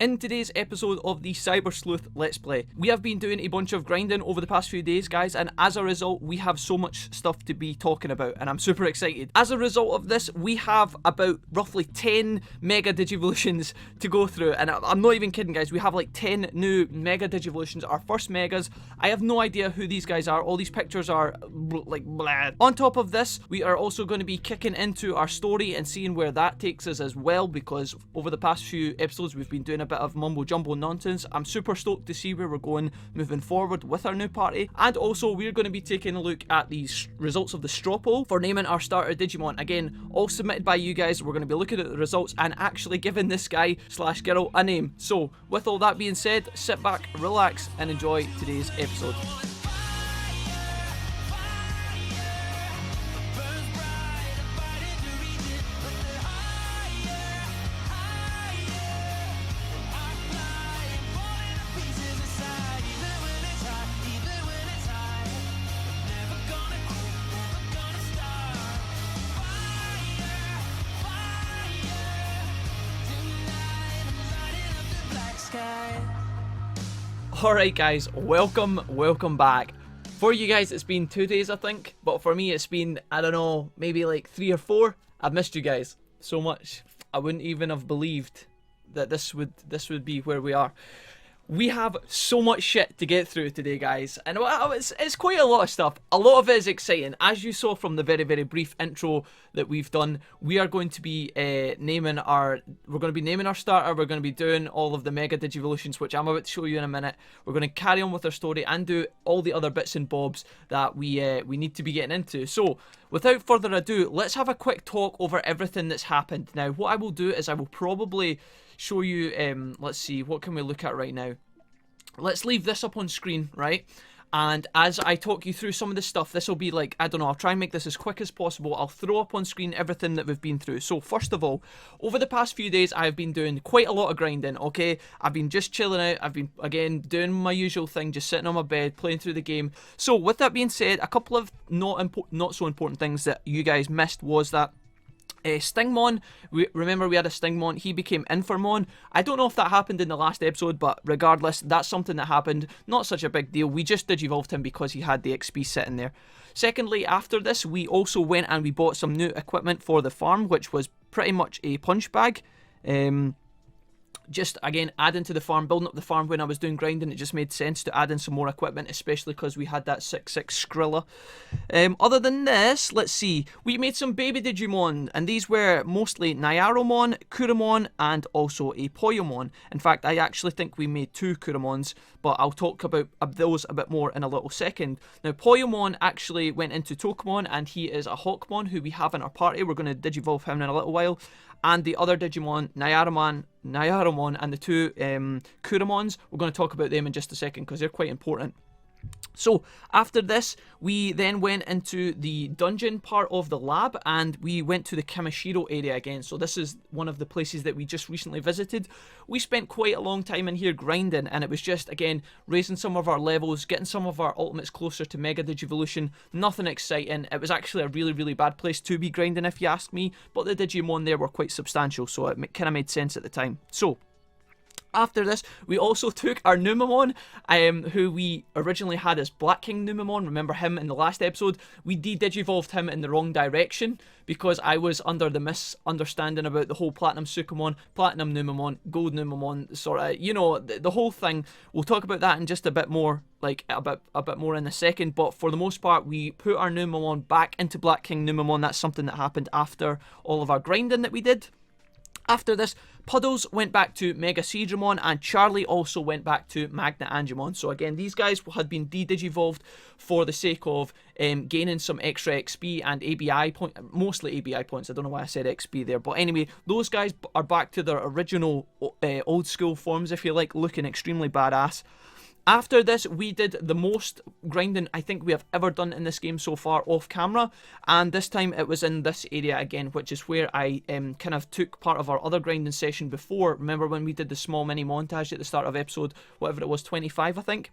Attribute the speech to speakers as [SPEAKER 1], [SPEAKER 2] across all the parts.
[SPEAKER 1] In today's episode of the Cyber Sleuth Let's Play, we have been doing a bunch of grinding over the past few days, guys, and as a result, we have so much stuff to be talking about, and I'm super excited. As a result of this, we have about roughly 10 Mega Digivolutions to go through, and I'm not even kidding, guys, we have like 10 new Mega Digivolutions, our first Megas. I have no idea who these guys are, all these pictures are like blah. On top of this, we are also going to be kicking into our story and seeing where that takes us as well, because over the past few episodes, we've been doing a bit of mumbo jumbo nonsense. I'm super stoked to see where we're going moving forward with our new party, and also we're going to be taking a look at the results of the straw poll for naming our starter Digimon. Again, all submitted by you guys. We're going to be looking at the results and actually giving this guy slash girl a name. So with all that being said, sit back, relax, and enjoy today's episode. Alright guys, welcome back. For you guys it's been 2 days I think, but for me it's been, I don't know, maybe like 3 or 4. I've missed you guys so much. I wouldn't even have believed that this would be where we are. We have so much shit to get through today, guys, and it's quite a lot of stuff. A lot of it is exciting. As you saw from the very brief intro that we've done, we are going to be naming our starter. We're going to be doing all of the Mega Digivolutions, which I'm about to show you in a minute. We're going to carry on with our story and do all the other bits and bobs that we need to be getting into. So, without further ado, let's have a quick talk over everything that's happened. Now, what I will do is I will probably show you, let's see, what can we look at right now? Let's leave this up on screen, right? And as I talk you through some of this stuff, this will be like, I don't know, I'll try and make this as quick as possible. I'll throw up on screen everything that we've been through. So first of all, over the past few days, I've been doing quite a lot of grinding, okay? I've been just chilling out. I've been, again, doing my usual thing, just sitting on my bed, playing through the game. So with that being said, a couple of not so important things that you guys missed was that Stingmon, remember we had a Stingmon, he became Informon. I don't know if that happened in the last episode, but regardless, that's something that happened. Not such a big deal. We just digivolved him because he had the XP sitting there. Secondly, after this, we also went and we bought some new equipment for the farm, which was pretty much a punch bag. Just, again, adding to the farm, building up the farm when I was doing grinding, it just made sense to add in some more equipment, especially because we had that 6-6 Skrilla. Other than this, let's see, we made some baby Digimon, and these were mostly Nyaromon, Kuramon, and also a Poyomon. In fact, I actually think we made 2 Kuramons, but I'll talk about those a bit more in a little second. Now, Poyomon actually went into Tokamon, and he is a Hawkmon who we have in our party. We're going to digivolve him in a little while. And the other Digimon, Nyaromon, and the 2 Kuramons, we're going to talk about them in just a second because they're quite important. So, after this, we then went into the dungeon part of the lab, and we went to the Kamishiro area again. So this is one of the places that we just recently visited. We spent quite a long time in here grinding, and it was just, again, raising some of our levels, getting some of our ultimates closer to Mega Digivolution. Nothing exciting. It was actually a really bad place to be grinding, if you ask me, but the Digimon there were quite substantial, so it kind of made sense at the time. So, after this, we also took our Numemon, who we originally had as Black King Numemon. Remember him in the last episode? We de-digivolved him in the wrong direction because I was under the misunderstanding about the whole Platinum Sukamon, Platinum Numemon, Gold Numemon, sort of, you know, the whole thing. We'll talk about that in just a bit more, like a bit more in a second, but for the most part, we put our Numemon back into Black King Numemon. That's something that happened after all of our grinding that we did. After this, Puddles went back to Mega Seadramon, and Charlie also went back to Magna Angemon. So again, these guys had been de-digivolved for the sake of gaining some extra XP and ABI points, mostly ABI points. I don't know why I said XP there, but anyway, those guys are back to their original old school forms, if you like, looking extremely badass. After this, we did the most grinding I think we have ever done in this game so far off camera, and this time it was in this area again, which is where I kind of took part of our other grinding session before. Remember when we did the small mini montage at the start of episode, whatever it was, 25 I think?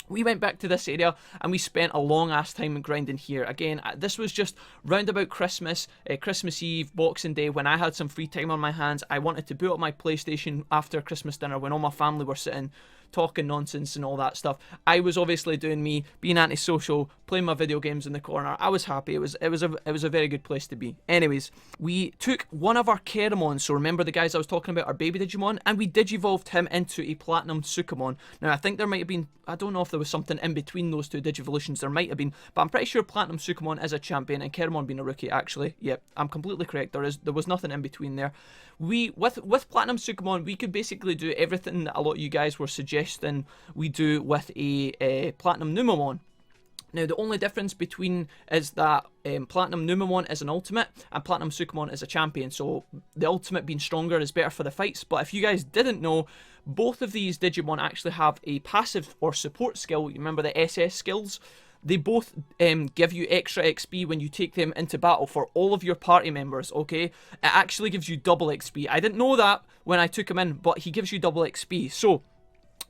[SPEAKER 1] we went back to this area and we spent a long ass time grinding here. Again, this was just round about Christmas, Christmas Eve, Boxing Day, when I had some free time on my hands. I wanted to boot up my PlayStation after Christmas dinner when all my family were sitting talking nonsense and all that stuff. I was obviously doing me, being antisocial, playing my video games in the corner. I was happy. It was a very good place to be. Anyways, we took one of our Keramon, so remember the guys I was talking about, our baby Digimon, and we Digivolved him into a Platinum Sukamon. Now I think there might have been, I don't know if there was something in between those two Digivolutions, there might have been, but I'm pretty sure Platinum Sukamon is a champion and Keramon being a rookie. Actually, yep, I'm completely correct. There was nothing in between there. With Platinum Sukamon, we could basically do everything that a lot of you guys were suggesting we do with a Platinum Numemon. Now, the only difference between is that Platinum Numemon is an ultimate and Platinum Sukamon is a champion. So the ultimate being stronger is better for the fights. But if you guys didn't know, both of these Digimon actually have a passive or support skill. You remember the SS skills? They both give you extra XP when you take them into battle for all of your party members, okay? It actually gives you double XP. I didn't know that when I took him in, but he gives you double XP. So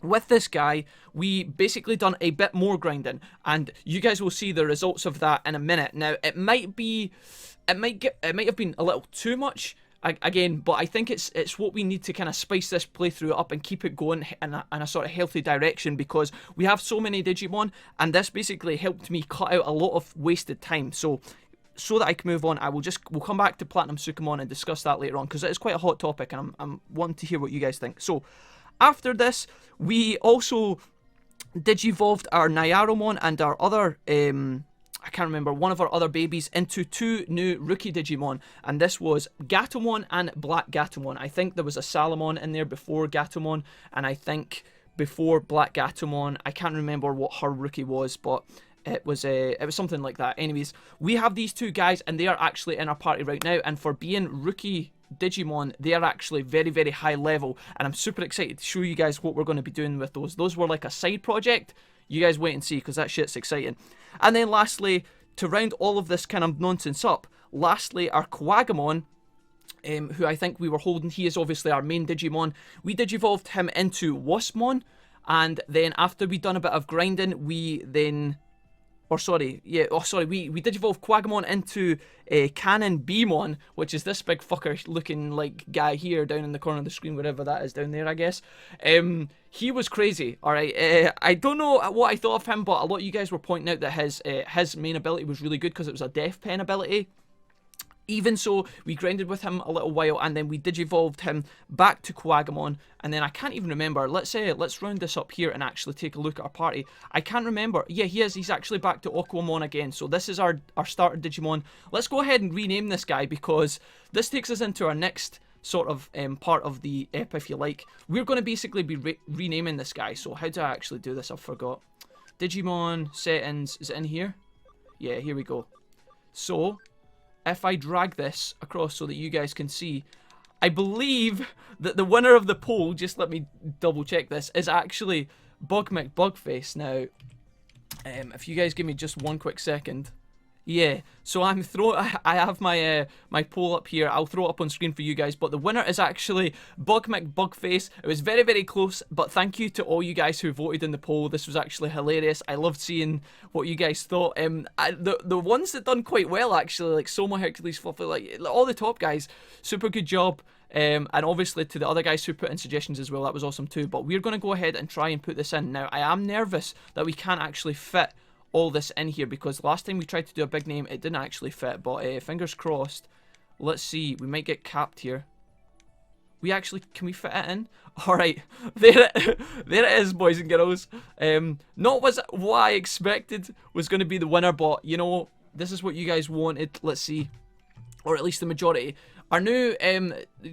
[SPEAKER 1] with this guy, we basically done a bit more grinding, and you guys will see the results of that in a minute. Now, it might have been a little too much, again, but I think it's what we need to kind of spice this playthrough up and keep it going in a sort of healthy direction, because we have so many Digimon, and this basically helped me cut out a lot of wasted time. So that I can move on, we'll come back to Platinum Sukamon and discuss that later on, because it is quite a hot topic, and I'm wanting to hear what you guys think. So after this, we also Digivolved our Nyaromon and our other, I can't remember, one of our other babies into two new rookie Digimon, and this was Gatomon and Black Gatomon. I think there was a Salamon in there before Gatomon, and I think before Black Gatomon, I can't remember what her rookie was, but it was something like that. Anyways, we have these two guys, and they are actually in our party right now, and for being rookie Digimon, they are actually very, very high level, and I'm super excited to show you guys what we're going to be doing with those. Those were like a side project. You guys wait and see, because that shit's exciting. And then lastly, to round all of this kind of nonsense up, lastly, our Kuwagamon, who I think we were holding, he is obviously our main Digimon. We Digivolved him into Waspmon, and then after we done a bit of grinding, we Digivolved Kuwagamon into Canon Beamon, which is this big fucker looking like guy here down in the corner of the screen, wherever that is down there, I guess. He was crazy, alright. I don't know what I thought of him, but a lot of you guys were pointing out that his main ability was really good because it was a Death Pen ability. Even so, we grinded with him a little while, and then we Digivolved him back to Kuwagamon, and then I can't even remember. Let's round this up here and actually take a look at our party. I can't remember. Yeah, he's actually back to Aquamon again, so this is our starter Digimon. Let's go ahead and rename this guy, because this takes us into our next sort of part of the ep, if you like. We're going to basically be renaming this guy, so how do I actually do this? I forgot. Digimon settings, is it in here? Yeah, here we go. So if I drag this across so that you guys can see, I believe that the winner of the poll, just let me double check this, is actually Bugmcbugface. Now, if you guys give me just one quick second. Yeah, so I have my my poll up here. I'll throw it up on screen for you guys, but the winner is actually Bugmcbugface. It was very, very close, but thank you to all you guys who voted in the poll. This was actually hilarious. I loved seeing what you guys thought. The ones that done quite well, actually, like Soma, Hercules, Fluffy, like all the top guys, super good job. And obviously to the other guys who put in suggestions as well, that was awesome too. But we're going to go ahead and try and put this in. Now, I am nervous that we can't actually fit all this in here, because last time we tried to do a big name, it didn't actually fit, but fingers crossed. Let's see, we might get capped here. Can we fit it in? Alright, there it is, boys and girls. Not what I expected was going to be the winner, but you know, this is what you guys wanted. Let's see, or at least the majority. Our new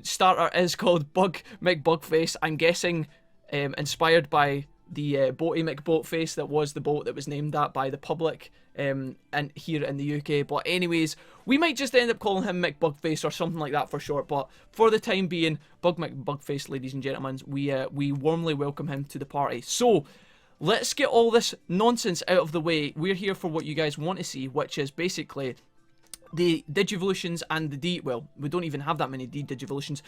[SPEAKER 1] starter is called Bugmcbugface. I'm guessing inspired by the Boaty McBoatface that was the boat that was named that by the public and here in the UK. But anyways, we might just end up calling him McBugface or something like that for short, but for the time being, Bugmcbugface, ladies and gentlemen, we warmly welcome him to the party. So let's get all this nonsense out of the way. We're here for what you guys want to see, which is basically the Digivolutions and the well, we don't even have that many Digivolutions.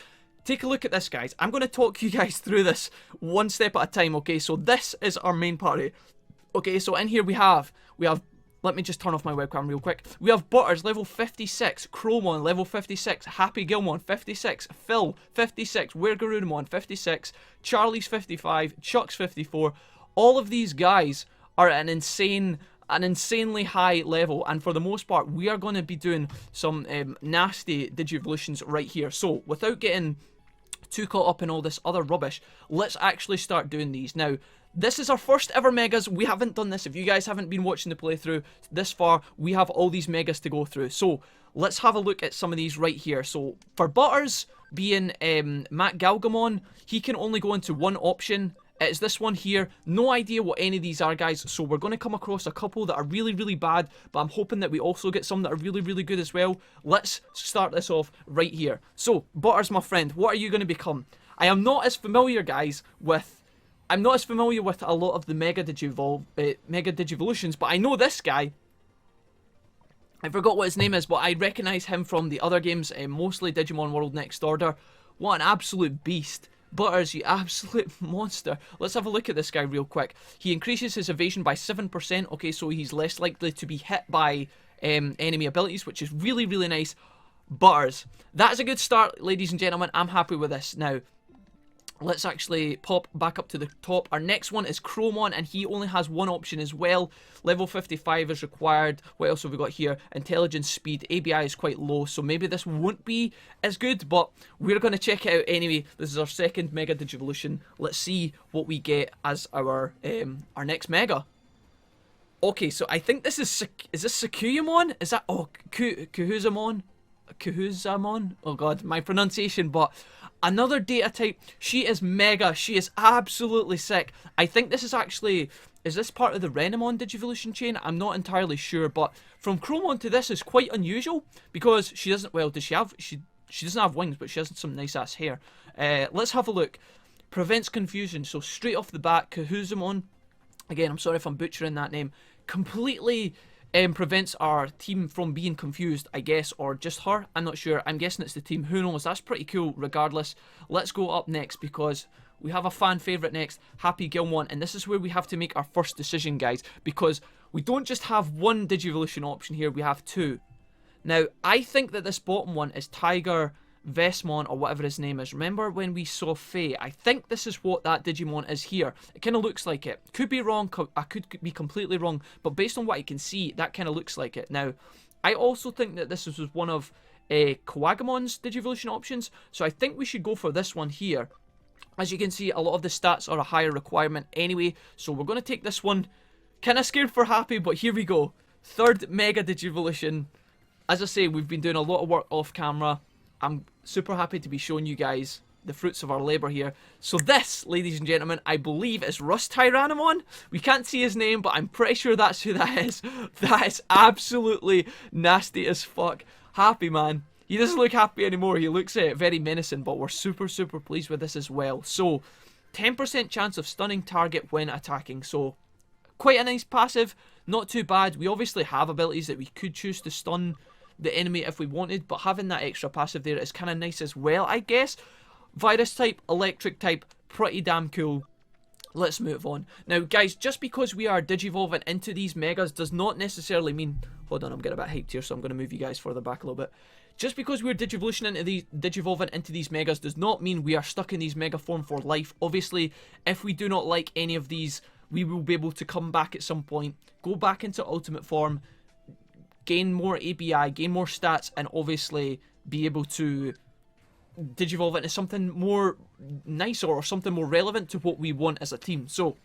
[SPEAKER 1] Take a look at this, guys. I'm going to talk you guys through this one step at a time, okay? So this is our main party. Okay, so in here we have, let me just turn off my webcam real quick. We have Butters, level 56. Chromon, level 56. Happy Gilmon, 56. Phil, 56. Wergarunamon, 56. Charlie's 55. Chuck's 54. All of these guys are at an insanely high level, and for the most part, we are going to be doing some nasty Digivolutions right here. So, without getting too caught up in all this other rubbish, let's actually start doing these. Now, this is our first ever megas. We haven't done this. If you guys haven't been watching the playthrough this far, we have all these megas to go through. So let's have a look at some of these right here. So for Butters, being Matt Galgamon, he can only go into one option. It's this one here. No idea what any of these are, guys. So we're going to come across a couple that are really, really bad, but I'm hoping that we also get some that are really, really good as well. Let's start this off right here. So Butters, my friend, what are you going to become? I am not as familiar, guys, with... I'm not as familiar with a lot of the Mega Digivolutions, but I know this guy. I forgot what his name is, but I recognise him from the other games, mostly Digimon World Next Order. What an absolute beast. Butters, you absolute monster. Let's have a look at this guy real quick. He increases his evasion by 7%. Okay, so he's less likely to be hit by enemy abilities, which is really, really nice. Butters. That is a good start, ladies and gentlemen. I'm happy with this. Now, let's actually pop back up to the top. Our next one is Chromon, and he only has one option as well. Level 55 is required. What else have we got here? Intelligence, speed. ABI is quite low, so maybe this won't be as good, but we're going to check it out anyway. This is our second Mega Digivolution. Let's see what we get as our next Mega. Okay, so I think this is this Sakuyamon? Is that... Oh, Kuhuzamon? Kuhuzamon? Oh god, my pronunciation, but... Another data type. She is mega. She is absolutely sick. I think this is actually... Is this part of the Renamon Digivolution chain? I'm not entirely sure, but from Chromon to this is quite unusual because she doesn't... Well, does she have... She doesn't have wings, but she has some nice ass hair. Let's have a look. Prevents confusion. So straight off the bat, Kahuzamon. Again, I'm sorry if I'm butchering that name. Completely... prevents our team from being confused, I guess, or just her. I'm not sure. I'm guessing it's the team. Who knows? That's pretty cool regardless. Let's go up next because we have a fan favourite next, Happy Gilmon, and this is where we have to make our first decision, guys, because we don't just have one Digivolution option here, we have two. Now, I think that this bottom one is Tiger Vesmon, or whatever his name is. Remember when we saw Faye? I think this is what that Digimon is here. It kind of looks like it. Could be wrong, I could be completely wrong, but based on what I can see, that kind of looks like it. Now, I also think that this was one of Kawagamon's Digivolution options, so I think we should go for this one here. As you can see, a lot of the stats are a higher requirement anyway, so we're going to take this one. Kind of scared for Happy, but here we go. Third Mega Digivolution. As I say, we've been doing a lot of work off camera. I'm super happy to be showing you guys the fruits of our labour here. So this, ladies and gentlemen, I believe is Rust Tyrannomon. We can't see his name, but I'm pretty sure that's who that is. That is absolutely nasty as fuck. Happy, man. He doesn't look happy anymore. He looks very menacing, but we're super, super pleased with this as well. So, 10% chance of stunning target when attacking. So, quite a nice passive. Not too bad. We obviously have abilities that we could choose to stun the enemy if we wanted, but having that extra passive there is kind of nice as well, I guess. Virus type, electric type, pretty damn cool. Let's move on. Now, guys, just because we are digivolving into these megas does not necessarily mean... Hold on, I'm getting a bit hyped here, so I'm going to move you guys further back a little bit. Just because we're digivolving into these megas does not mean we are stuck in these mega form for life. Obviously, if we do not like any of these, we will be able to come back at some point, go back into ultimate form, gain more ABI, gain more stats, and obviously be able to digivolve into something more nicer or something more relevant to what we want as a team. So,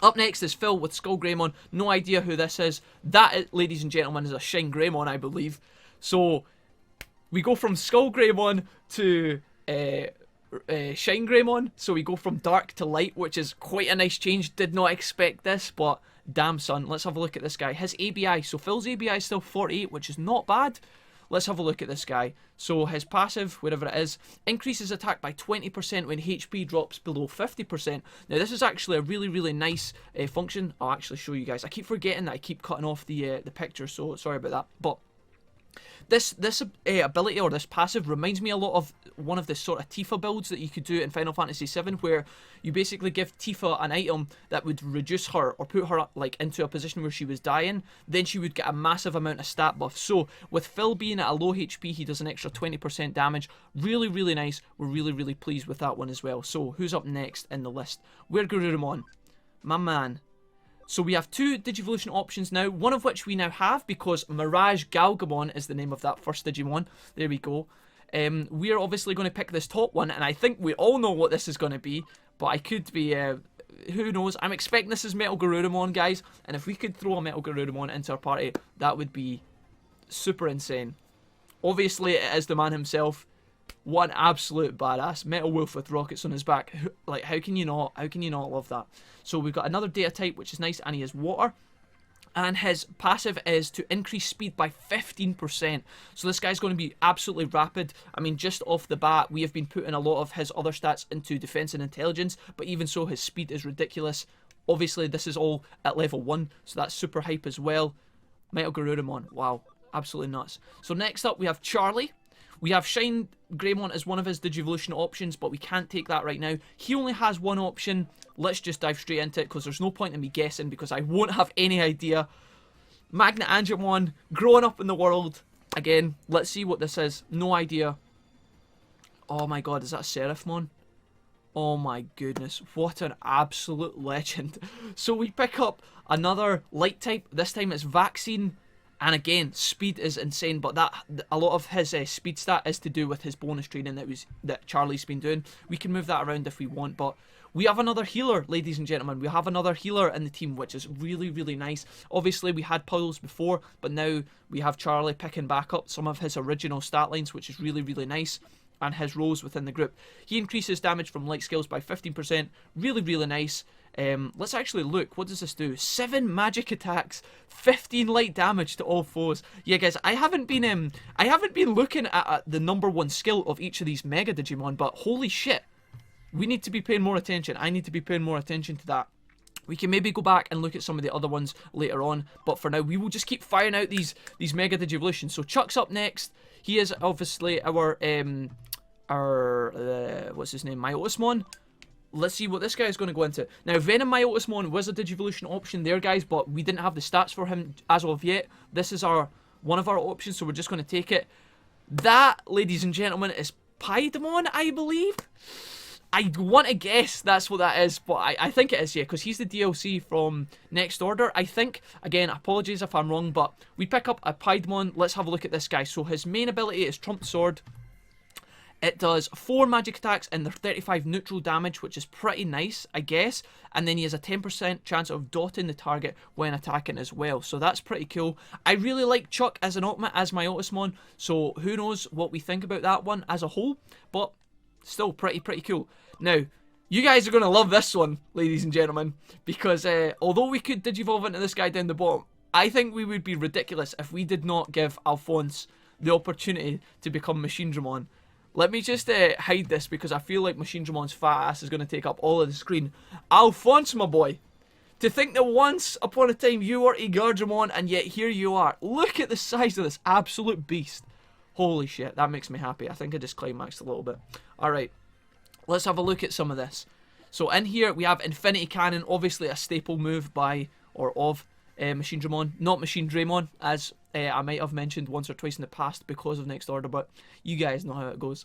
[SPEAKER 1] up next is Phil with Skull Greymon. No idea who this is. That, ladies and gentlemen, is a Shine Greymon, I believe. So, we go from Skull Greymon to Shine Greymon. So we go from dark to light, which is quite a nice change. Did not expect this, but damn son. Let's have a look at this guy. His ABI. So Phil's ABI is still 48, which is not bad. Let's have a look at this guy. So his passive, wherever it is, increases attack by 20% when HP drops below 50%. Now this is actually a really, really nice function. I'll actually show you guys. I keep forgetting that I keep cutting off the picture, so sorry about that. But This ability or this passive reminds me a lot of one of the sort of Tifa builds that you could do in Final Fantasy VII, where you basically give Tifa an item that would reduce her or put her like into a position where she was dying. Then she would get a massive amount of stat buff. So with Phil being at a low HP, he does an extra 20% damage. Really, really nice. We're really, really pleased with that one as well. So who's up next in the list? We're Garurumon, my man. So we have 2 Digivolution options now, one of which we now have because Mirage Galgamon is the name of that first Digimon. There we go. We are obviously going to pick this top one, and I think we all know what this is going to be, but I could be, who knows. I'm expecting this is Metal Garurumon, guys, and if we could throw a Metal Garurumon into our party, that would be super insane. Obviously, it is the man himself. One absolute badass. Metal Wolf with rockets on his back. Like, how can you not love that? So we've got another data type, which is nice, and he is water. And his passive is to increase speed by 15%. So this guy's going to be absolutely rapid. I mean, just off the bat, we have been putting a lot of his other stats into defense and intelligence, but even so, his speed is ridiculous. Obviously, this is all at level 1, so that's super hype as well. Metal Garurumon, wow, absolutely nuts. So next up, we have Charlie. We have Shine Greymon as one of his Digivolution options, but we can't take that right now. He only has one option. Let's just dive straight into it, because there's no point in me guessing, because I won't have any idea. Magna Angemon, growing up in the world. Again, let's see what this is. No idea. Oh my god, is that Seraphmon? Oh my goodness, what an absolute legend. So we pick up another light type. This time it's Vaccine. And again, speed is insane, but a lot of his speed stat is to do with his bonus training that Charlie's been doing. We can move that around if we want, but we have another healer, ladies and gentlemen. We have another healer in the team, which is really, really nice. Obviously, we had Puddles before, but now we have Charlie picking back up some of his original stat lines, which is really, really nice, and his roles within the group. He increases damage from light skills by 15%. Really, really nice. Let's actually look. What does this do? 7 magic attacks, 15 light damage to all foes. Yeah, guys, I haven't been looking at the #1 skill of each of these Mega Digimon, but holy shit, we need to be paying more attention. I need to be paying more attention to that. We can maybe go back and look at some of the other ones later on, but for now, we will just keep firing out these Mega Digivolutions. So Chuck's up next. He is obviously our what's his name? Myotismon. Let's see what this guy is going to go into. Now, Venom Myotismon was a Digivolution option there, guys, but we didn't have the stats for him as of yet. This is one of our options, so we're just going to take it. That, ladies and gentlemen, is Paidamon, I believe. I want to guess that's what that is, but I think it is, yeah, because he's the DLC from Next Order, I think. Again, apologies if I'm wrong, but we pick up a Paidamon. Let's have a look at this guy. So his main ability is Trump Sword. It does 4 magic attacks and they're 35 neutral damage, which is pretty nice, I guess. And then he has a 10% chance of dotting the target when attacking as well. So that's pretty cool. I really like Chuck as an Ultimate, as Myotismon. So who knows what we think about that one as a whole. But still pretty cool. Now, you guys are going to love this one, ladies and gentlemen. Because although we could Digivolve into this guy down the bottom, I think we would be ridiculous if we did not give Alphonse the opportunity to become Machinedramon. Let me just hide this, because I feel like Machinedramon's fat ass is going to take up all of the screen. Alphonse, my boy. To think that once upon a time you were Igardramon, and yet here you are. Look at the size of this absolute beast. Holy shit, that makes me happy. I think I just climaxed a little bit. Alright, let's have a look at some of this. So in here we have Infinity Cannon, obviously a staple move by, or of, Machinedramon. Not Machinedramon, as I might have mentioned once or twice in the past because of Next Order, but you guys know how it goes.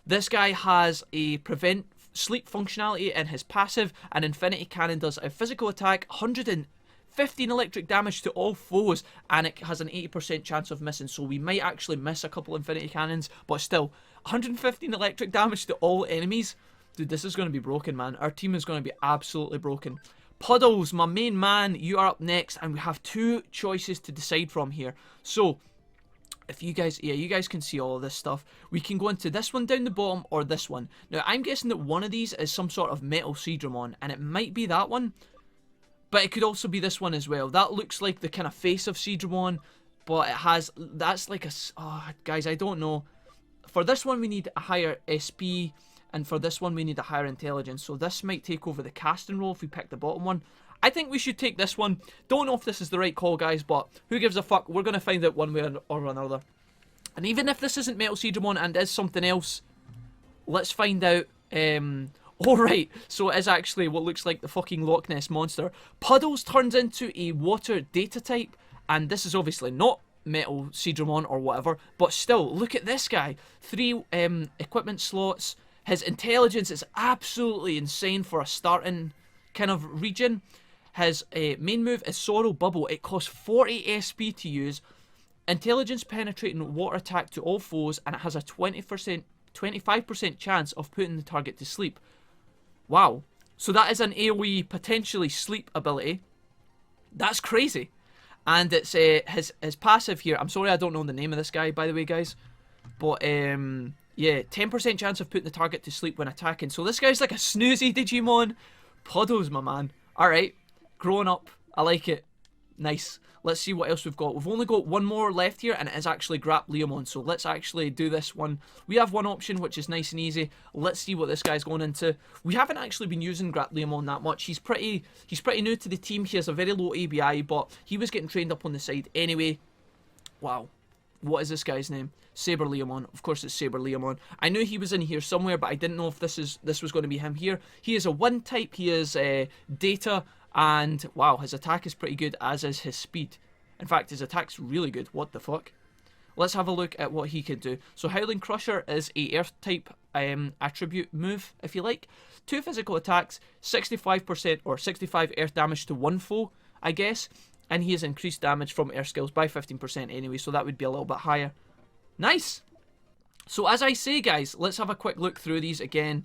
[SPEAKER 1] This guy has a prevent sleep functionality in his passive, and Infinity Cannon does a physical attack, 115 electric damage to all foes, and it has an 80% chance of missing, so we might actually miss a couple Infinity Cannons, but still, 115 electric damage to all enemies. Dude, this is going to be broken, man. Our team is going to be absolutely broken. Puddles, my main man, you are up next, and we have 2 choices to decide from here. So, if you guys, yeah, you guys can see all of this stuff. We can go into this one down the bottom, or this one. Now, I'm guessing that one of these is some sort of Metal Seadramon, and it might be that one, but it could also be this one as well. That looks like the kind of face of Seadramon, but it has, that's like a, oh, guys, I don't know. For this one, we need a higher SP, and for this one, we need a higher intelligence. So this might take over the casting role if we pick the bottom one. I think we should take this one. Don't know if this is the right call, guys, but who gives a fuck? We're going to find out one way or another. And even if this isn't Metal Seedramon and is something else, let's find out. Alright, so it is actually what looks like the fucking Loch Ness Monster. Puddles turns into a water data type, and this is obviously not Metal Seedramon or whatever, but still, look at this guy. 3 equipment slots. His intelligence is absolutely insane for a starting kind of region. His main move is Sorrow Bubble. It costs 40 SP to use. Intelligence penetrating water attack to all foes, and it has a 25% chance of putting the target to sleep. Wow. So that is an AoE potentially sleep ability. That's crazy. And it's his passive here. I'm sorry I don't know the name of this guy, by the way, guys. But yeah, 10% chance of putting the target to sleep when attacking. So this guy's like a snoozy Digimon. Puddles, my man. Alright. Growing up. I like it. Nice. Let's see what else we've got. We've only got one more left here, and it is actually Grapleomon. So let's actually do this one. We have one option, which is nice and easy. Let's see what this guy's going into. We haven't actually been using Grapleomon that much. He's pretty new to the team. He has a very low ABI, but he was getting trained up on the side anyway. Wow. What is this guy's name? Saberleomon. Of course it's Saberleomon. I knew he was in here somewhere, but I didn't know if this was going to be him here. He is a 1 type. He is data. And, wow, his attack is pretty good, as is his speed. In fact, his attack's really good. What the fuck? Let's have a look at what he can do. So, Howling Crusher is a Earth-type attribute move, if you like. 2 physical attacks, 65% or 65 Earth damage to 1 foe, I guess. And he has increased damage from Earth skills by 15% anyway, so that would be a little bit higher. Nice! So, as I say, guys, let's have a quick look through these again.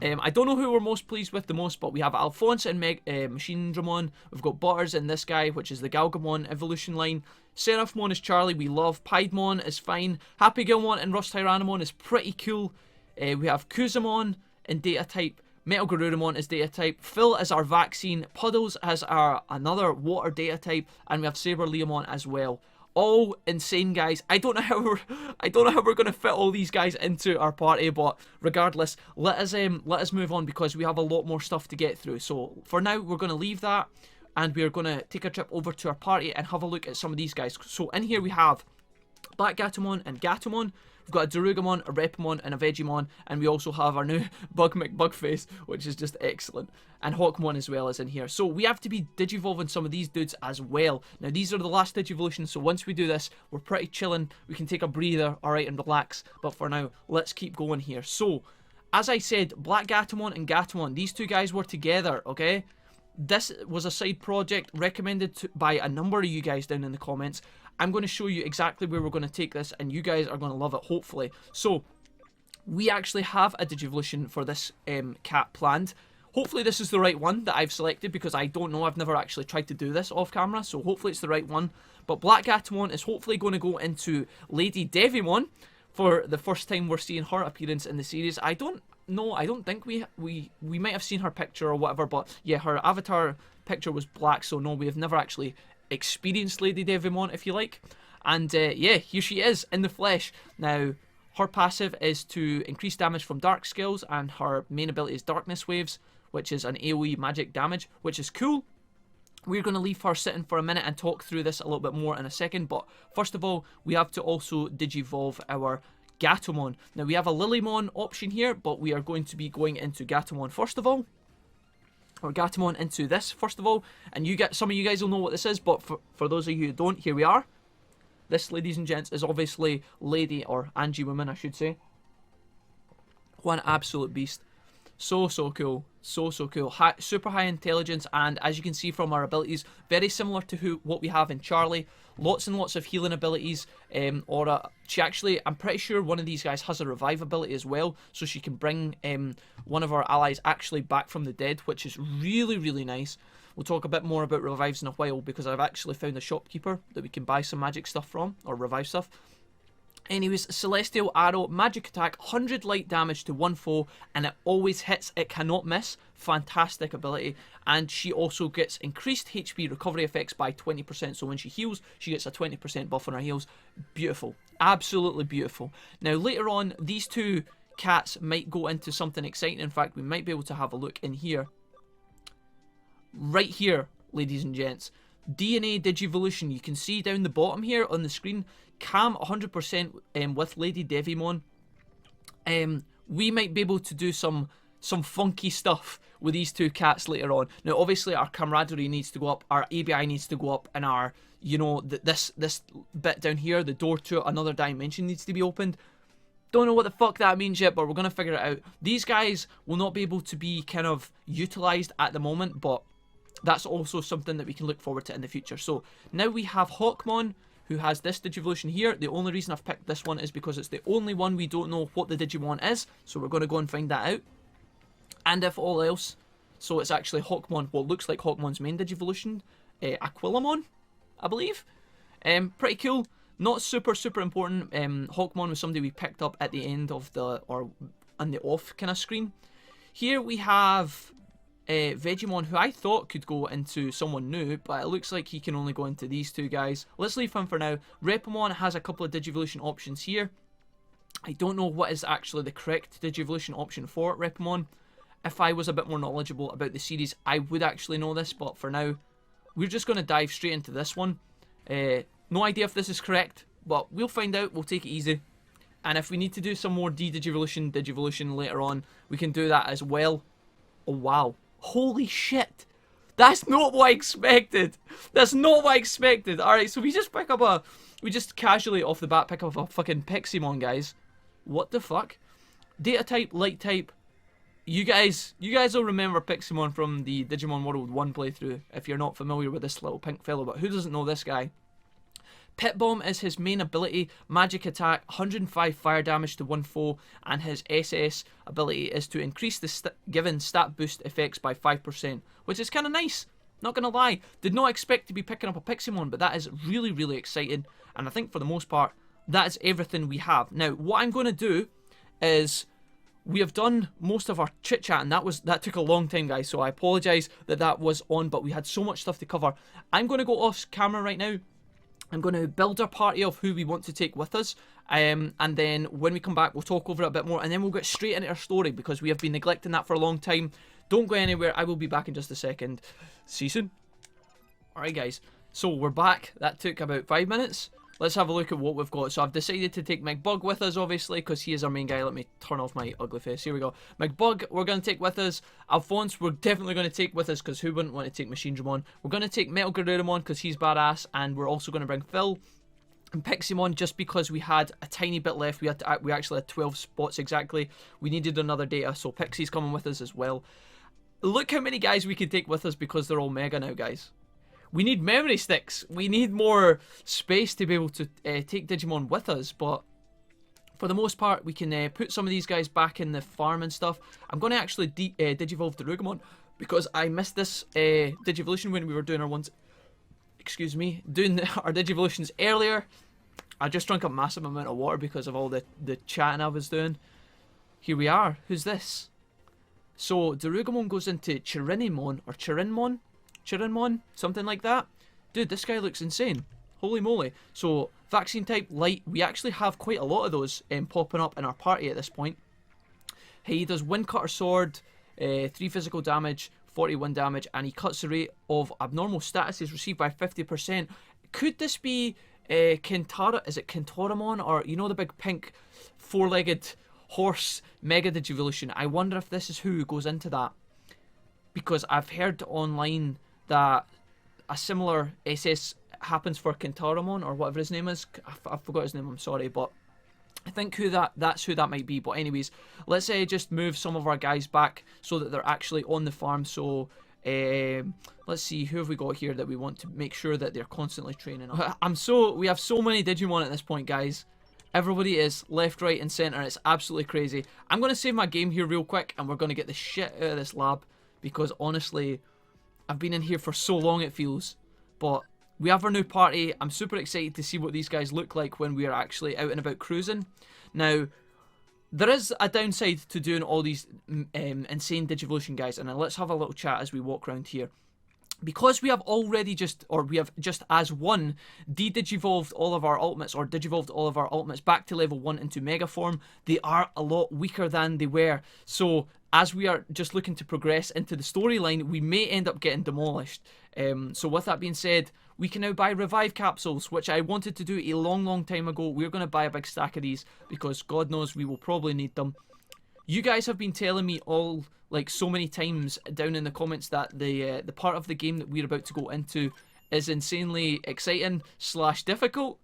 [SPEAKER 1] I don't know who we're most pleased with the most, but we have Alphonse and Machinedramon. We've got Butters in this guy, which is the Galgamon evolution line. Seraphmon is Charlie, we love. Piedmon is fine. Happy Gilmon and Rust Tyrannomon is pretty cool. We have Kuzamon in data type. Metal Garurumon is data type. Phil is our vaccine. Puddles has our another water data type, and we have Saberleomon as well. All insane, guys. I don't know how we're gonna fit all these guys into our party, but regardless, let us move on, because we have a lot more stuff to get through. So for now, we're gonna leave that, and we're gonna take a trip over to our party and have a look at some of these guys. So in here we have Black Gatomon and Gatomon. We've got a Darugamon, a Repamon, and a Vegemon, and we also have our new Bug McBugface, which is just excellent. And Hawkmon as well is in here. So we have to be Digivolving some of these dudes as well. Now these are the last Digivolutions, so once we do this, we're pretty chilling. We can take a breather, alright, and relax. But for now, let's keep going here. So, as I said, Black Gatomon and Gatomon, these two guys were together, okay? This was a side project recommended by a number of you guys down in the comments. I'm going to show you exactly where we're going to take this, and you guys are going to love it, hopefully. So, we actually have a Digivolution for this cat planned. Hopefully this is the right one that I've selected, because I don't know, I've never actually tried to do this off camera, so hopefully it's the right one. But Black Gatomon is hopefully going to go into Lady Devimon for the first time we're seeing her appearance in the series. I don't know, I don't think we might have seen her picture or whatever, but yeah, her avatar picture was black, so no, we have never actually experienced Lady Devimon, if you like. And yeah, here she is in the flesh. Now, her passive is to increase damage from dark skills, and her main ability is Darkness Waves, which is an AoE magic damage, which is cool. We're going to leave her sitting for a minute and talk through this a little bit more in a second, but first of all, we have to also Digivolve our Gatomon. Now, we have a Lilymon option here, but we are going to be going into Gatomon first of all. Or Gatomon into this first of all, and some of you guys will know what this is, but for those of you who don't, here we are. This, ladies and gents, is obviously Lady, or Angie Woman, I should say. One absolute beast. So cool. So cool. Super high intelligence, and as you can see from our abilities, very similar to what we have in Charlie. Lots and lots of healing abilities. She actually, I'm pretty sure one of these guys has a revive ability as well, so she can bring one of our allies actually back from the dead, which is really, really nice. We'll talk a bit more about revives in a while, because I've actually found a shopkeeper that we can buy some magic stuff from, or revive stuff. Anyways, Celestial Arrow, magic attack, 100 light damage to 1 foe, and it always hits, it cannot miss. Fantastic ability. And she also gets increased HP recovery effects by 20%, so when she heals, she gets a 20% buff on her heals. Beautiful. Absolutely beautiful. Now, later on, these two cats might go into something exciting. In fact, we might be able to have a look in here. Right here, ladies and gents. DNA Digivolution. You can see down the bottom here on the screen, Cam 100% with Lady Devimon, we might be able to do some funky stuff with these two cats later on. Now, obviously, our camaraderie needs to go up, our ABI needs to go up, and our, you know, this bit down here, the door to another dimension needs to be opened. Don't know what the fuck that means yet, but we're going to figure it out. These guys will not be able to be kind of utilised at the moment, but that's also something that we can look forward to in the future. So, now we have Hawkmon, who has this Digivolution here. The only reason I've picked this one is because it's the only one we don't know what the Digimon is, so we're going to go and find that out. And if all else, so it's actually Hawkmon, what looks like Hawkmon's main Digivolution, Aquilamon, I believe. Pretty cool. Not super important. Hawkmon was somebody we picked up at the end of the, or on the off kind of screen. Here we have Vegemon, who I thought could go into someone new, but it looks like he can only go into these two guys. Let's leave him for now. Repomon has a couple of Digivolution options here. I don't know what is actually the correct Digivolution option for Repomon. If I was a bit more knowledgeable about the series, I would actually know this, but for now, we're just going to dive straight into this one. No idea if this is correct, but we'll find out. We'll take it easy. And if we need to do some more Digivolution later on, we can do that as well. Oh, wow. Holy shit. That's not what I expected. That's not what I expected. Alright, so we just pick up a... We just casually off the bat pick up a fucking Piximon, guys. What the fuck? Data type, light type. You guys will remember Piximon from the Digimon World 1 playthrough if you're not familiar with this little pink fellow, but who doesn't know this guy? Pit Bomb is his main ability, magic attack, 105 fire damage to one foe, and his SS ability is to increase the given stat boost effects by 5%, which is kind of nice, not gonna lie. Did not expect to be picking up a Piximon, but that is really exciting, and I think for the most part, that is everything we have. Now, what I'm going to do is... We have done most of our chit chat, and that took a long time, guys, so I apologise that was on, but we had so much stuff to cover. I'm going to go off camera right now. I'm going to build our party of who we want to take with us, and then when we come back, we'll talk over it a bit more, and then we'll get straight into our story, because we have been neglecting that for a long time. Don't go anywhere, I will be back in just a second. See you soon. Alright, guys, so we're back. That took about 5 minutes. Let's have a look at what we've got. So I've decided to take McBug with us, obviously, because he is our main guy. Let me turn off my ugly face. Here we go. McBug, we're going to take with us. Alphonse, we're definitely going to take with us, because who wouldn't want to take Machine Dramon? We're going to take Metal Garurumon, because he's badass, and we're also going to bring Phil and Piximon, just because we had a tiny bit left. We actually had 12 spots exactly. We needed another data, so Pixie's coming with us as well. Look how many guys we can take with us, because they're all mega now, guys. We need memory sticks. We need more space to be able to take Digimon with us, but for the most part, we can put some of these guys back in the farm and stuff. I'm going to actually Digivolve Darugomon, because I missed this Digivolution when we were doing our ones... Excuse me. Doing our Digivolutions earlier. I just drank a massive amount of water because of all the chatting I was doing. Here we are. Who's this? So, Darugomon goes into Chirinimon, or Chirinmon? Chirinmon, something like that. Dude, this guy looks insane. Holy moly. So, vaccine type, light. We actually have quite a lot of those popping up in our party at this point. He does Wind Cutter Sword, 3 physical damage, 41 damage, and he cuts the rate of abnormal statuses received by 50%. Could this be Kentara? Is it Kentoramon? Or, you know, the big pink 4-legged horse Mega Digivolution? I wonder if this is who goes into that. Because I've heard online that a similar SS happens for Kentaramon, or whatever his name is. I forgot his name, I'm sorry, but I think that's who that might be. But anyways, let's just move some of our guys back so that they're actually on the farm. So let's see, who have we got here that we want to make sure that they're constantly training. We have so many Digimon at this point, guys. Everybody is left, right, and center. It's absolutely crazy. I'm going to save my game here real quick, and we're going to get the shit out of this lab. Because honestly, I've been in here for so long it feels. But we have our new party. I'm super excited to see what these guys look like when we are actually out and about cruising. Now, there is a downside to doing all these insane Digivolution guys. And let's have a little chat as we walk around here. because we have already we have just as one de-digivolved all of our ultimates, or digivolved all of our ultimates back to level 1 into mega form, they are a lot weaker than they were. So as we are just looking to progress into the storyline, we may end up getting demolished. So with that being said, we can now buy revive capsules, which I wanted to do a long time ago. We're going to buy a big stack of these because God knows we will probably need them. You guys have been telling me all, like, so many times down in the comments that the part of the game that we're about to go into is insanely exciting / difficult.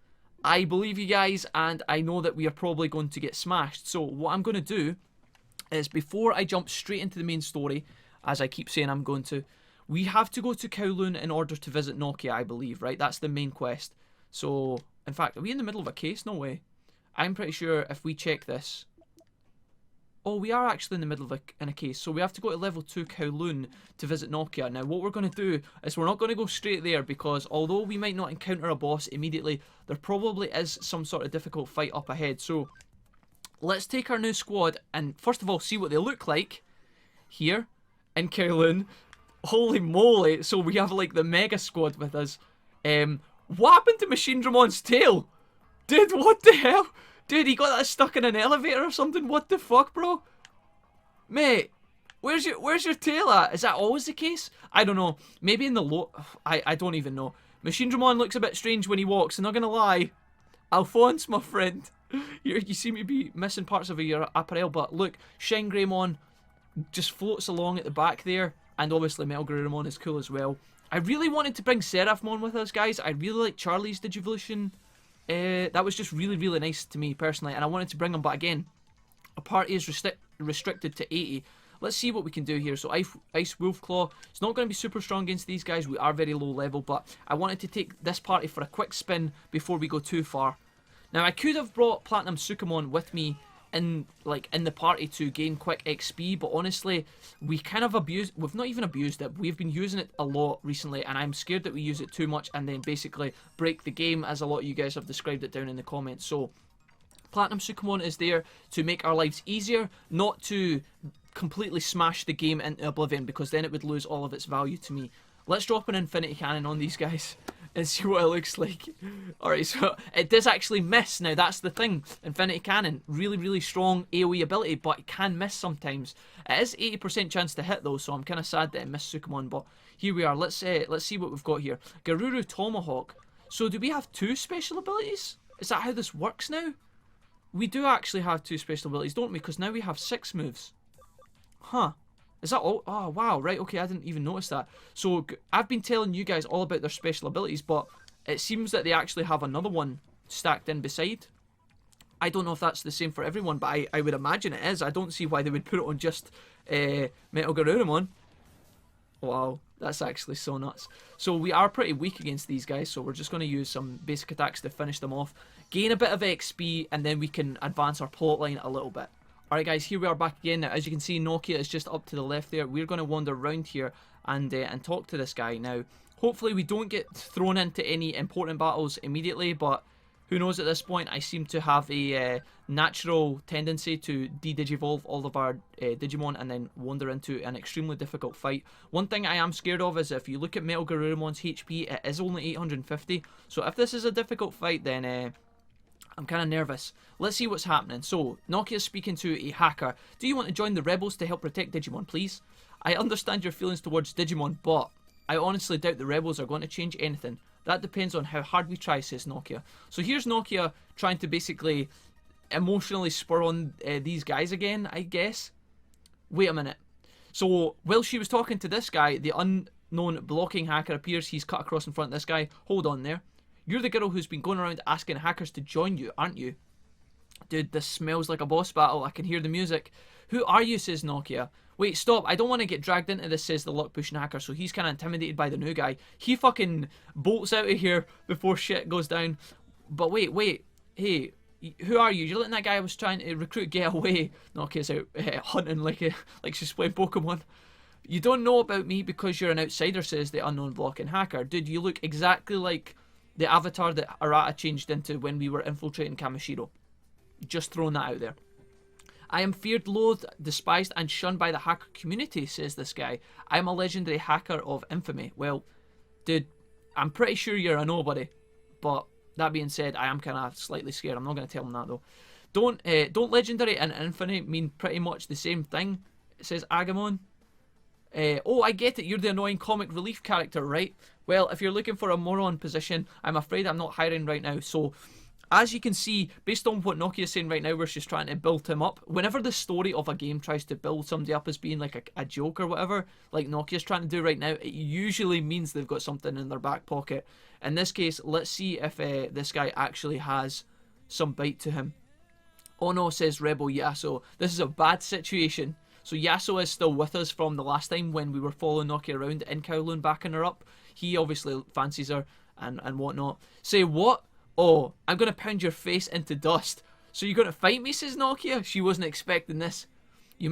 [SPEAKER 1] I believe you guys, and I know that we are probably going to get smashed. So what I'm going to do is, before I jump straight into the main story, as I keep saying I'm going to, we have to go to Kowloon in order to visit Nokia, I believe, right? That's the main quest. So, in fact, are we in the middle of a case? No way. I'm pretty sure if we check this... Oh, we are actually in the middle of a case. So we have to go to level 2 Kowloon to visit Nokia. Now, what we're going to do is we're not going to go straight there, because although we might not encounter a boss immediately, there probably is some sort of difficult fight up ahead. So let's take our new squad and first of all see what they look like here in Kowloon. Holy moly. So we have like the mega squad with us. What happened to Machine Dramon's tail? Dude, what the hell? Dude, he got that stuck in an elevator or something. What the fuck, bro? Mate, where's your tail at? Is that always the case? I don't know. Maybe in the low... I don't even know. Machine Dramon looks a bit strange when he walks. I'm not gonna lie. Alphonse, my friend. You seem to be missing parts of your apparel, but look, Shen Greymon just floats along at the back there. And obviously Metal Garurumon is cool as well. I really wanted to bring Seraphmon with us, guys. I really like Charlie's Digivolution. That was just really nice to me personally, and I wanted to bring them, but again, a party is restricted to 80. Let's see what we can do here. So Ice Wolf Claw, it's not going to be super strong against these guys. We are very low level, but I wanted to take this party for a quick spin before we go too far. Now, I could have brought Platinum Sukamon with me in the party to gain quick XP, but honestly, we've not even abused it. We've been using it a lot recently, and I'm scared that we use it too much and then basically break the game, as a lot of you guys have described it down in the comments. So Platinum Sukamon is there to make our lives easier, not to completely smash the game into oblivion, because then it would lose all of its value to me. Let's drop an Infinity Cannon on these guys and see what it looks like. Alright, so it does actually miss. Now, that's the thing. Infinity Cannon, really strong AoE ability, but it can miss sometimes. It is 80% chance to hit, though, so I'm kind of sad that it missed Sukamon, but here we are. Let's see what we've got here. Garuru Tomahawk. So, do we have 2 special abilities? Is that how this works now? We do actually have 2 special abilities, don't we? Because now we have 6 moves. Huh. Is that all? Oh, wow. Right, okay, I didn't even notice that. So, I've been telling you guys all about their special abilities, but it seems that they actually have another one stacked in beside. I don't know if that's the same for everyone, but I would imagine it is. I don't see why they would put it on just Metal Garurumon. Wow, that's actually so nuts. So, we are pretty weak against these guys, so we're just going to use some basic attacks to finish them off. Gain a bit of XP, and then we can advance our plotline a little bit. Alright guys, here we are back again. Now, as you can see, Nokia is just up to the left there. We're going to wander around here and talk to this guy. Now, hopefully we don't get thrown into any important battles immediately, but who knows at this point. I seem to have a natural tendency to de-digivolve all of our Digimon and then wander into an extremely difficult fight. One thing I am scared of is if you look at Metal Garurumon's HP, it is only 850. So if this is a difficult fight, then... I'm kind of nervous. Let's see what's happening. So, Nokia's speaking to a hacker. Do you want to join the rebels to help protect Digimon, please? I understand your feelings towards Digimon, but I honestly doubt the rebels are going to change anything. That depends on how hard we try, says Nokia. So here's Nokia trying to basically emotionally spur on these guys again, I guess. Wait a minute. So, while she was talking to this guy, the unknown blocking hacker appears. He's cut across in front of this guy. Hold on there. You're the girl who's been going around asking hackers to join you, aren't you? Dude, this smells like a boss battle. I can hear the music. Who are you, says Nokia. Wait, stop. I don't want to get dragged into this, says the luck-pushing hacker. So he's kind of intimidated by the new guy. He fucking bolts out of here before shit goes down. But wait. Hey, who are you? You're letting that guy I was trying to recruit get away. Nokia's out hunting like she's playing Pokemon. You don't know about me because you're an outsider, says the unknown blocking hacker. Dude, you look exactly like the avatar that Arata changed into when we were infiltrating Kamishiro. Just throwing that out there. I am feared, loathed, despised, and shunned by the hacker community, says this guy. I am a legendary hacker of infamy. Well, Dude, I'm pretty sure you're a nobody. But that being said, I am kind of slightly scared. I'm not going to tell him that, though. Don't legendary and infinite mean pretty much the same thing? It says Agamon. Oh, I get it. You're the annoying comic relief character, right? Well, if you're looking for a moron position, I'm afraid I'm not hiring right now. So, as you can see, based on what Nokia's saying right now, we're just trying to build him up. Whenever the story of a game tries to build somebody up as being like a joke or whatever, like Nokia's trying to do right now, it usually means they've got something in their back pocket. In this case, let's see if this guy actually has some bite to him. Oh no, says Rebel Yasuo. This is a bad situation. So Yasuo is still with us from the last time when we were following Nokia around in Kowloon, backing her up. He obviously fancies her and whatnot. Say what? Oh, I'm going to pound your face into dust. So you're going to fight me, says Nokia? She wasn't expecting this. You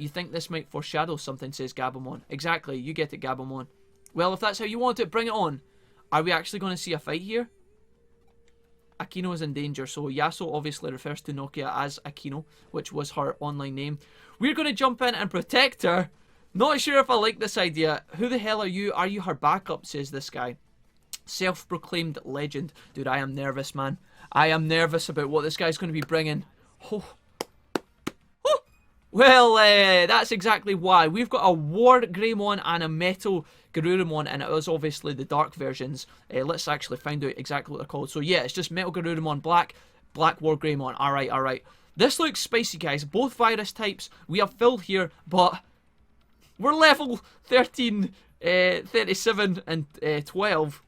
[SPEAKER 1] think this might foreshadow something, says Gabumon. Exactly, you get it, Gabumon. Well, if that's how you want it, bring it on. Are we actually going to see a fight here? Akino is in danger, so Yasuo obviously refers to Nokia as Akino, which was her online name. We're going to jump in and protect her. Not sure if I like this idea. Who the hell are you? Are you her backup, says this guy. Self-proclaimed legend. Dude, I am nervous, man. I am nervous about what this guy's going to be bringing. Oh. Oh. Well, that's exactly why. We've got a War Greymon and a Metal Garurumon, and it was obviously the dark versions. Let's actually find out exactly what they're called. So yeah, it's just Metal Garurumon Black, Black War Greymon. Alright, alright. This looks spicy, guys. Both virus types. We have filled here, but we're level 13, 37, and 12.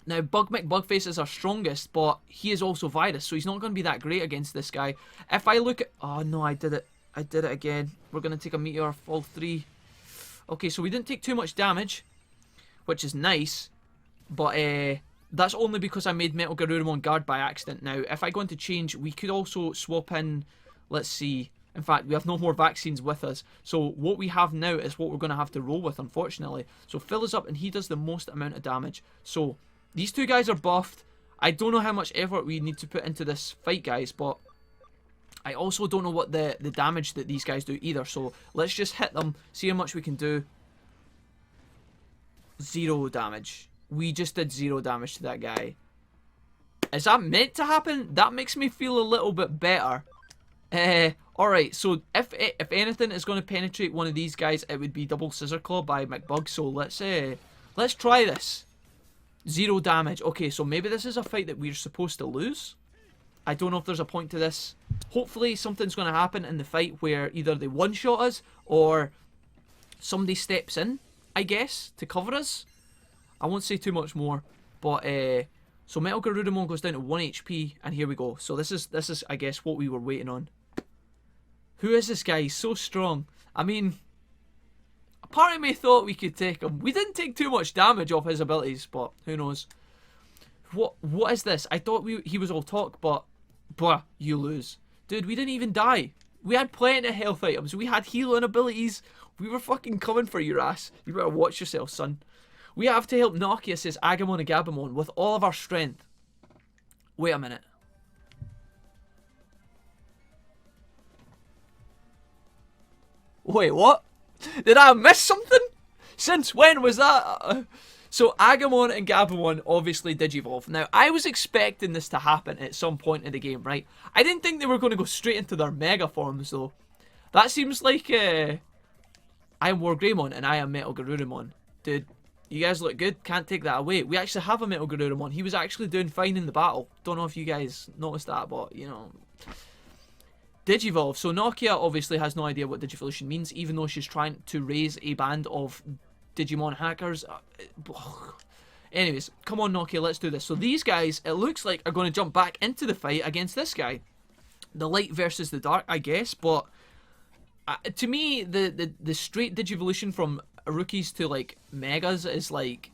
[SPEAKER 1] Now, Bugface is our strongest, but he is also virus, so he's not going to be that great against this guy. If I look at... Oh, no, I did it. I did it again. We're going to take a Meteor Fall 3. Okay, so we didn't take too much damage, which is nice, but that's only because I made Metal Garurumon guard by accident. Now, if I go into change, we could also swap in... Let's see... In fact, we have no more vaccines with us. So what we have now is what we're going to have to roll with, unfortunately. So Phil is up, and he does the most amount of damage. So these two guys are buffed. I don't know how much effort we need to put into this fight, guys, but I also don't know what the damage that these guys do either. So let's just hit them, see how much we can do. 0 damage. We just did 0 damage to that guy. Is that meant to happen? That makes me feel a little bit better. Alright, so if anything is going to penetrate one of these guys, it would be Double Scissor Claw by McBug. So let's try this. 0 damage. Okay, so maybe this is a fight that we're supposed to lose. I don't know if there's a point to this. Hopefully something's going to happen in the fight where either they one-shot us or somebody steps in, I guess, to cover us. I won't say too much more, but so Metal Garurumon goes down to 1 HP, and here we go. So this is I guess what we were waiting on. Who is this guy? He's so strong. I mean, a part of me thought we could take him. We didn't take too much damage off his abilities, but who knows. What is this? I thought he was all talk, but bruh, you lose. Dude, we didn't even die. We had plenty of health items. We had healing abilities. We were fucking coming for your ass. You better watch yourself, son. We have to help Nokia, says Agamon and Gabumon, with all of our strength. Wait a minute. Wait, what? Did I miss something? Since when was that? So Agamon and Gabumon obviously Digivolve. Now, I was expecting this to happen at some point in the game, right? I didn't think they were going to go straight into their Mega forms, though. That seems like I am War Greymon and I am Metal Garurumon. Dude, you guys look good. Can't take that away. We actually have a Metal Garurumon. He was actually doing fine in the battle. Don't know if you guys noticed that, but, you know... Digivolve. So Nokia obviously has no idea what Digivolution means, even though she's trying to raise a band of Digimon hackers. Anyways, come on Nokia, let's do this. So these guys, it looks like, are going to jump back into the fight against this guy. The light versus the dark, I guess, but to me, the straight Digivolution from rookies to like megas is like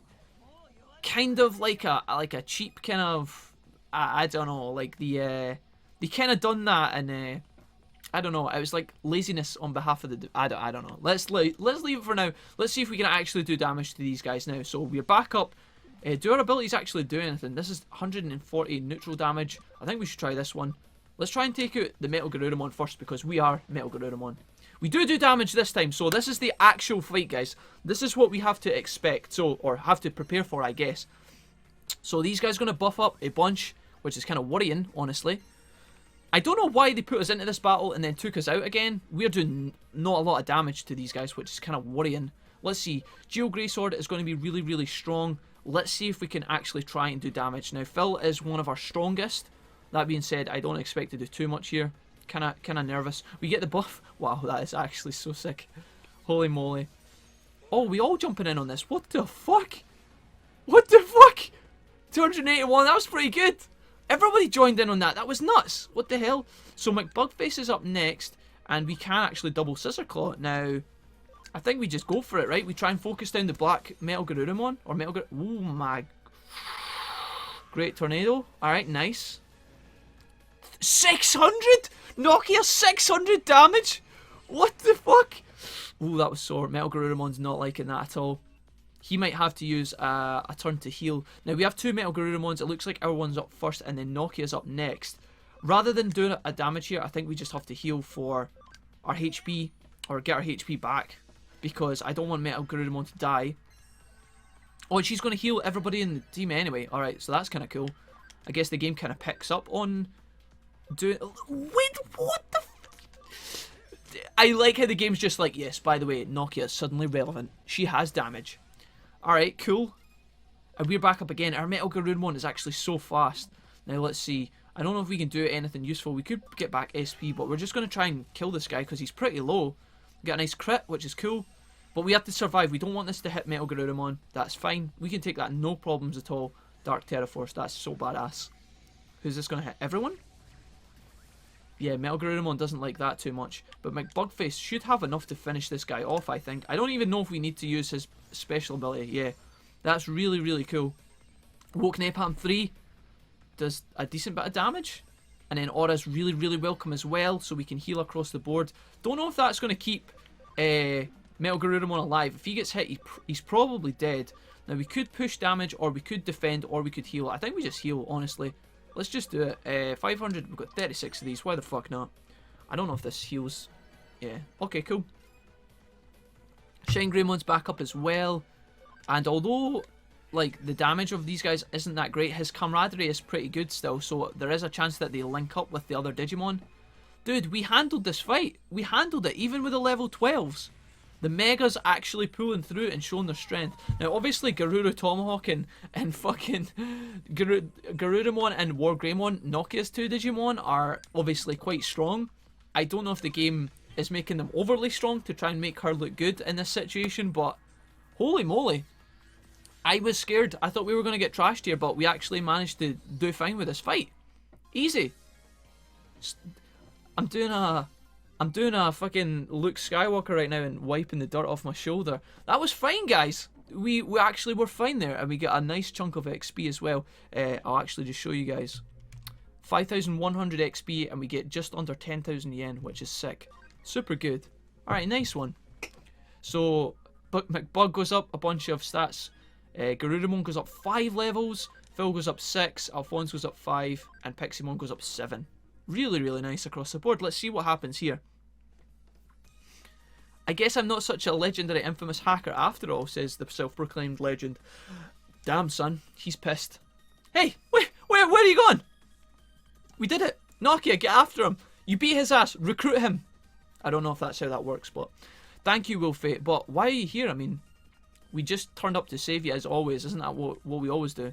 [SPEAKER 1] kind of like a cheap kind of I don't know, like they kind of done that and I don't know. It was like laziness on behalf of the... I don't know. Let's leave it for now. Let's see if we can actually do damage to these guys now. So we're back up. Do our abilities actually do anything? This is 140 neutral damage. I think we should try this one. Let's try and take out the Metal Garurumon first because we are Metal Garurumon. We do damage this time, so this is the actual fight, guys. This is what we have to expect, or have to prepare for, I guess. So these guys are going to buff up a bunch, which is kind of worrying, honestly. I don't know why they put us into this battle and then took us out again. We're doing not a lot of damage to these guys, which is kind of worrying. Let's see. Geo Greysword is going to be really, really strong. Let's see if we can actually try and do damage. Now, Phil is one of our strongest. That being said, I don't expect to do too much here. Kind of nervous. We get the buff. Wow, that is actually so sick. Holy moly. Oh, we all jumping in on this. What the fuck? What the fuck? 281, that was pretty good. Everybody joined in on that. That was nuts. What the hell? So McBugface is up next, and we can actually double Scissor Claw. Now, I think we just go for it, right? We try and focus down the black Metal Garurumon, or Metal Gar... Oh my... Great Tornado. Alright, nice. 600? Nokia 600 damage? What the fuck? Ooh, that was sore. Metal Garurumon's not liking that at all. He might have to use a turn to heal. Now, we have two Metal Garurumons. It looks like our one's up first and then Nokia's up next. Rather than doing a damage here, I think we just have to heal for our HP, or get our HP back, because I don't want Metal Garurumon to die. Oh, and she's going to heal everybody in the team anyway. Alright, so that's kind of cool. I guess the game kind of picks up on doing... Wait, what the... I like how the game's just like, yes, by the way, Nokia is suddenly relevant. She has damage. Alright, cool. And we're back up again. Our Metal Garurumon is actually so fast. Now, let's see. I don't know if we can do anything useful. We could get back SP, but we're just going to try and kill this guy because he's pretty low. Get a nice crit, which is cool. But we have to survive. We don't want this to hit Metal Garurumon. That's fine. We can take that, no problems at all. Dark Terraforce, that's so badass. Who's this going to hit? Everyone? Yeah, Metal Garurumon doesn't like that too much. But McBugface should have enough to finish this guy off, I think. I don't even know if we need to use his special ability. Yeah, that's really, really cool. Woke Napalm 3 does a decent bit of damage. And then Aura's really, really welcome as well, so we can heal across the board. Don't know if that's going to keep Metal Garurumon alive. If he gets hit, he's probably dead. Now, we could push damage, or we could defend, or we could heal. I think we just heal, honestly. Let's just do it. 500, we've got 36 of these. Why the fuck not? I don't know if this heals. Yeah. Okay, cool. Shine Greymon's back up as well. And although, like, the damage of these guys isn't that great, his camaraderie is pretty good still. So there is a chance that they link up with the other Digimon. Dude, we handled this fight. We handled it, even with the level 12s. The Megas actually pulling through and showing their strength. Now, obviously, Garuru Tomahawk and fucking Garurumon and War Greymon, Nokia's two Digimon, are obviously quite strong. I don't know if the game is making them overly strong to try and make her look good in this situation, but holy moly. I was scared. I thought we were going to get trashed here, but we actually managed to do fine with this fight. Easy. I'm doing a fucking Luke Skywalker right now and wiping the dirt off my shoulder. That was fine, guys. We actually were fine there, and we get a nice chunk of XP as well. I'll actually just show you guys. 5,100 XP, and we get just under 10,000 yen, which is sick. Super good. Alright, nice one. So, McBug goes up a bunch of stats. Garurumon goes up 5 levels. Phil goes up 6. Alphonse goes up 5. And Piximon goes up 7. Really, really nice across the board. Let's see what happens here. I guess I'm not such a legendary infamous hacker after all, says the self-proclaimed legend. Damn, son. He's pissed. Hey, where are you going? We did it. Nokia, get after him. You beat his ass. Recruit him. I don't know if that's how that works, but thank you, Wolfie. But why are you here? I mean, we just turned up to save you as always. Isn't that what we always do?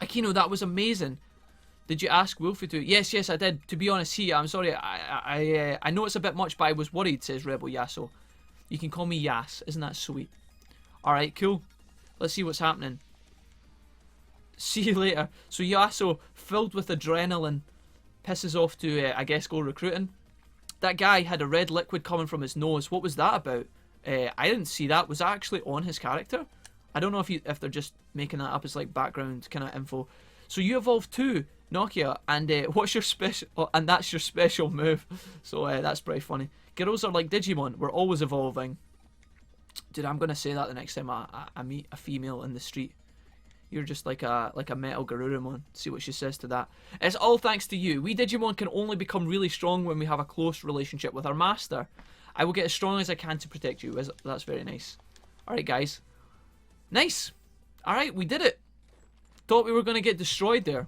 [SPEAKER 1] Akino, that was amazing. Did you ask Wolfie to? Yes, I did. To be honest, I'm sorry. I know it's a bit much, but I was worried, says Rebel Yasso. You can call me Yas. Isn't that sweet? Alright, cool. Let's see what's happening. See you later. So Yasso, filled with adrenaline, pisses off to, I guess, go recruiting. That guy had a red liquid coming from his nose. What was that about? I didn't see that. Was that actually on his character? I don't know if they're just making that up as like background kind of info. So you evolved too, Nokia, and what's your special? Oh, and that's your special move. So that's pretty funny. Girls are like Digimon. We're always evolving. Dude, I'm gonna say that the next time I meet a female in the street. You're just like a Metal Garurumon. See what she says to that. It's all thanks to you. We Digimon can only become really strong when we have a close relationship with our master. I will get as strong as I can to protect you. That's very nice. Alright, guys. Nice. Alright, we did it. Thought we were going to get destroyed there.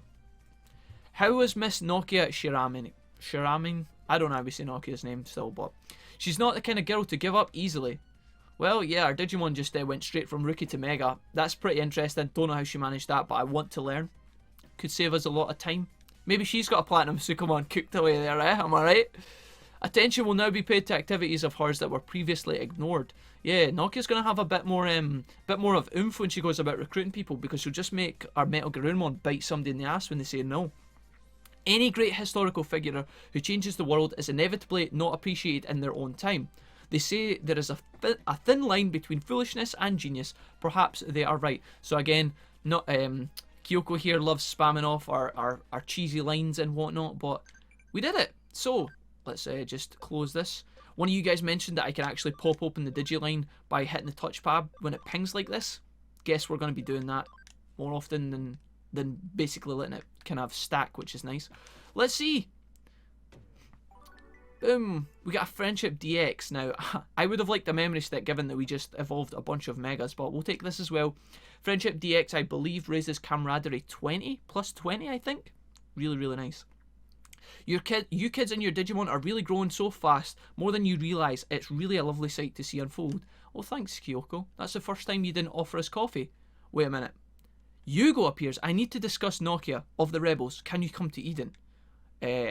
[SPEAKER 1] How was Miss Nokia Shiramin? Shiramin? I don't know how we say Nokia's name still, but she's not the kind of girl to give up easily. Well, yeah, our Digimon just went straight from Rookie to Mega. That's pretty interesting. Don't know how she managed that, but I want to learn. Could save us a lot of time. Maybe she's got a Platinum Sukamon cooked away there, eh? Am I right? Attention will now be paid to activities of hers that were previously ignored. Yeah, Nokia's going to have a bit more of oomph when she goes about recruiting people, because she'll just make our Metal Garurumon bite somebody in the ass when they say no. Any great historical figure who changes the world is inevitably not appreciated in their own time. They say there is a thin line between foolishness and genius. Perhaps they are right. So again, not Kyoko here loves spamming off our cheesy lines and whatnot, but we did it. So let's just close this. One of you guys mentioned that I can actually pop open the Digiline by hitting the touchpad when it pings like this. Guess we're going to be doing that more often than basically letting it kind of stack, which is nice. Let's see. Boom. We got a Friendship DX. Now, I would have liked a memory stick given that we just evolved a bunch of megas, but we'll take this as well. Friendship DX, I believe, raises camaraderie 20, plus 20, I think. Really, really nice. You kids and your Digimon are really growing so fast, more than you realise. It's really a lovely sight to see unfold. Oh, thanks, Kyoko. That's the first time you didn't offer us coffee. Wait a minute. Yugo appears. I need to discuss Nokia of the Rebels. Can you come to Eden?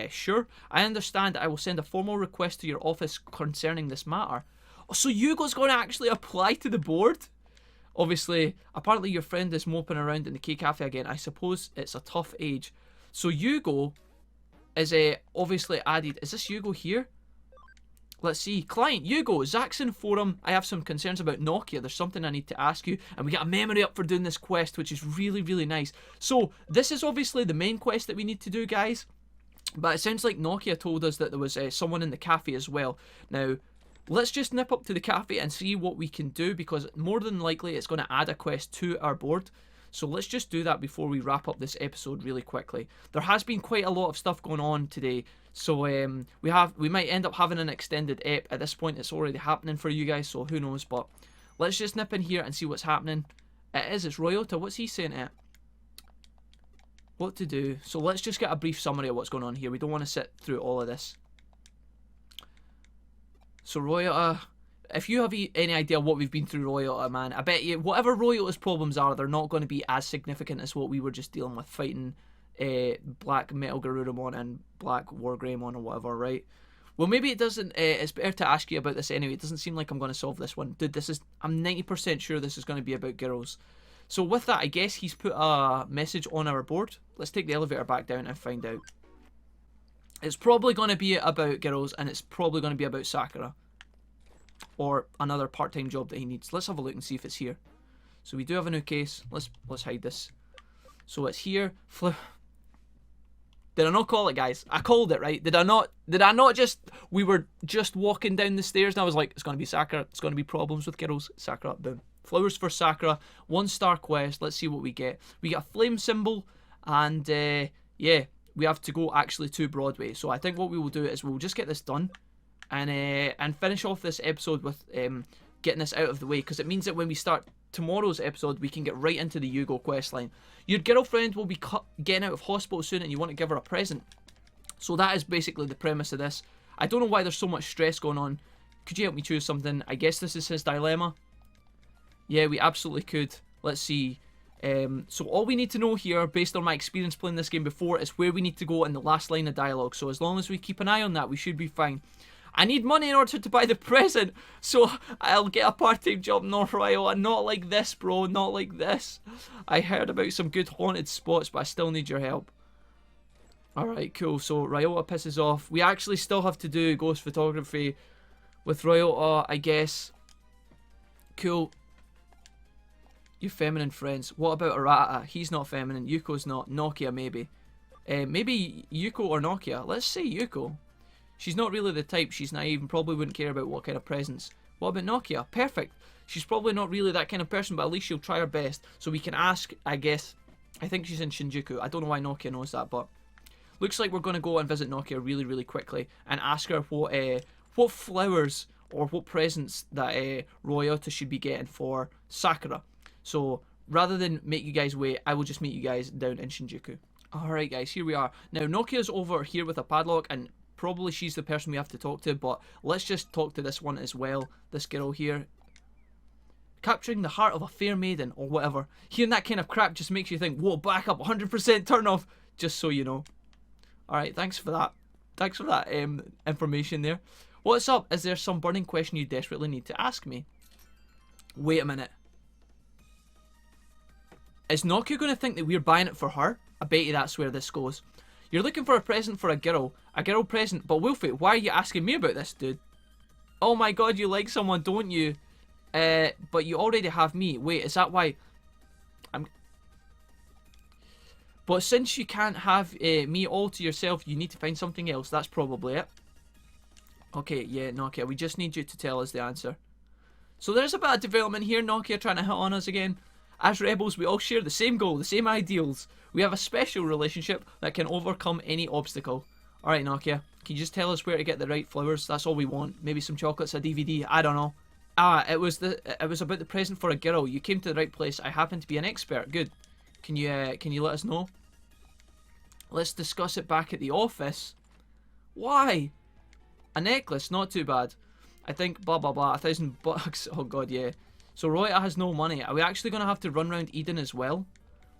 [SPEAKER 1] Sure. I understand. I will send a formal request to your office concerning this matter. Oh, so Yugo's going to actually apply to the board? Obviously, apparently your friend is moping around in the K-Cafe again. I suppose it's a tough age. So Yugo is obviously added. Is this Yugo here? Let's see. Client, Yugo, Zaxxon Forum. I have some concerns about Nokia. There's something I need to ask you. And we got a memory up for doing this quest, which is really, really nice. So this is obviously the main quest that we need to do, guys. But it sounds like Nokia told us that there was someone in the cafe as well. Now, let's just nip up to the cafe and see what we can do, because more than likely it's going to add a quest to our board. So let's just do that before we wrap up this episode really quickly. There has been quite a lot of stuff going on today. So we might end up having an extended ep. At this point, it's already happening for you guys, so who knows. But let's just nip in here and see what's happening. It's Royota. What's he saying to it? What to do. So let's just get a brief summary of what's going on here. We don't want to sit through all of this. So Royota, if you have any idea what we've been through, Royota, man, I bet you whatever Royota's problems are, they're not going to be as significant as what we were just dealing with fighting Black Metal Garurumon and Black Wargreymon or whatever, right? Well, maybe it doesn't. It's better to ask you about this anyway. It doesn't seem like I'm going to solve this one. Dude, I'm 90% sure this is going to be about girls. So with that, I guess he's put a message on our board. Let's take the elevator back down and find out. It's probably going to be about girls, and it's probably going to be about Sakura. Or another part-time job that he needs. Let's have a look and see if it's here. So we do have a new case. Let's hide this. So it's here. Did I not call it, guys? I called it, right? Did I not just... We were just walking down the stairs and I was like, it's going to be Sakura. It's going to be problems with girls. Sakura, boom. Flowers for Sakura. 1-star quest. Let's see what we get. We get a flame symbol. And, yeah, we have to go actually to Broadway. So I think what we will do is we'll just get this done. And finish off this episode with getting this out of the way. Because it means that when we start tomorrow's episode, we can get right into the Yugo questline. Your girlfriend will be getting out of hospital soon and you want to give her a present. So that is basically the premise of this. I don't know why there's so much stress going on. Could you help me choose something? I guess this is his dilemma. Yeah, we absolutely could. Let's see. So all we need to know here, based on my experience playing this game before, is where we need to go in the last line of dialogue. So as long as we keep an eye on that, we should be fine. I need money in order to buy the present, so I'll get a part-time job in North Ryoa. Not like this, bro, not like this. I heard about some good haunted spots, but I still need your help. Alright, cool. So Ryota pisses off. We actually still have to do ghost photography with Ryota, I guess. Cool. You feminine friends. What about Arata? He's not feminine. Yuko's not. Nokia, maybe. Maybe Yuko or Nokia. Let's say Yuko. She's not really the type. She's naive and probably wouldn't care about what kind of presents. What about Nokia? Perfect. She's probably not really that kind of person, but at least she'll try her best. So we can ask, I guess. I think she's in Shinjuku. I don't know why Nokia knows that, but looks like we're going to go and visit Nokia really, really quickly and ask her what flowers or what presents that Royota should be getting for Sakura. So rather than make you guys wait, I will just meet you guys down in Shinjuku. Alright guys, here we are. Now Nokia's over here with a padlock, and probably she's the person we have to talk to, but let's just talk to this one as well. This girl here. Capturing the heart of a fair maiden, or whatever. Hearing that kind of crap just makes you think, whoa, back up, 100% turn off, just so you know. Alright, thanks for that. Thanks for that information there. What's up? Is there some burning question you desperately need to ask me? Wait a minute. Is Nokia going to think that we're buying it for her? I bet you that's where this goes. You're looking for a present for a girl present, but Wolfie, why are you asking me about this, dude? Oh my god, you like someone, don't you? But you already have me. Wait, is that why? But since you can't have me all to yourself, you need to find something else. That's probably it. Okay, yeah, Nokia, we just need you to tell us the answer. So there's a bit of development here, Nokia trying to hit on us again. As rebels, we all share the same goal, the same ideals. We have a special relationship that can overcome any obstacle. Alright, Nokia, can you just tell us where to get the right flowers? That's all we want. Maybe some chocolates, a DVD, I don't know. Ah, it was about the present for a girl. You came to the right place. I happen to be an expert. Good. Can you let us know? Let's discuss it back at the office. Why? A necklace, not too bad. I think blah blah blah, $1,000. Oh god, yeah. So Royota has no money. Are we actually gonna have to run around Eden as well?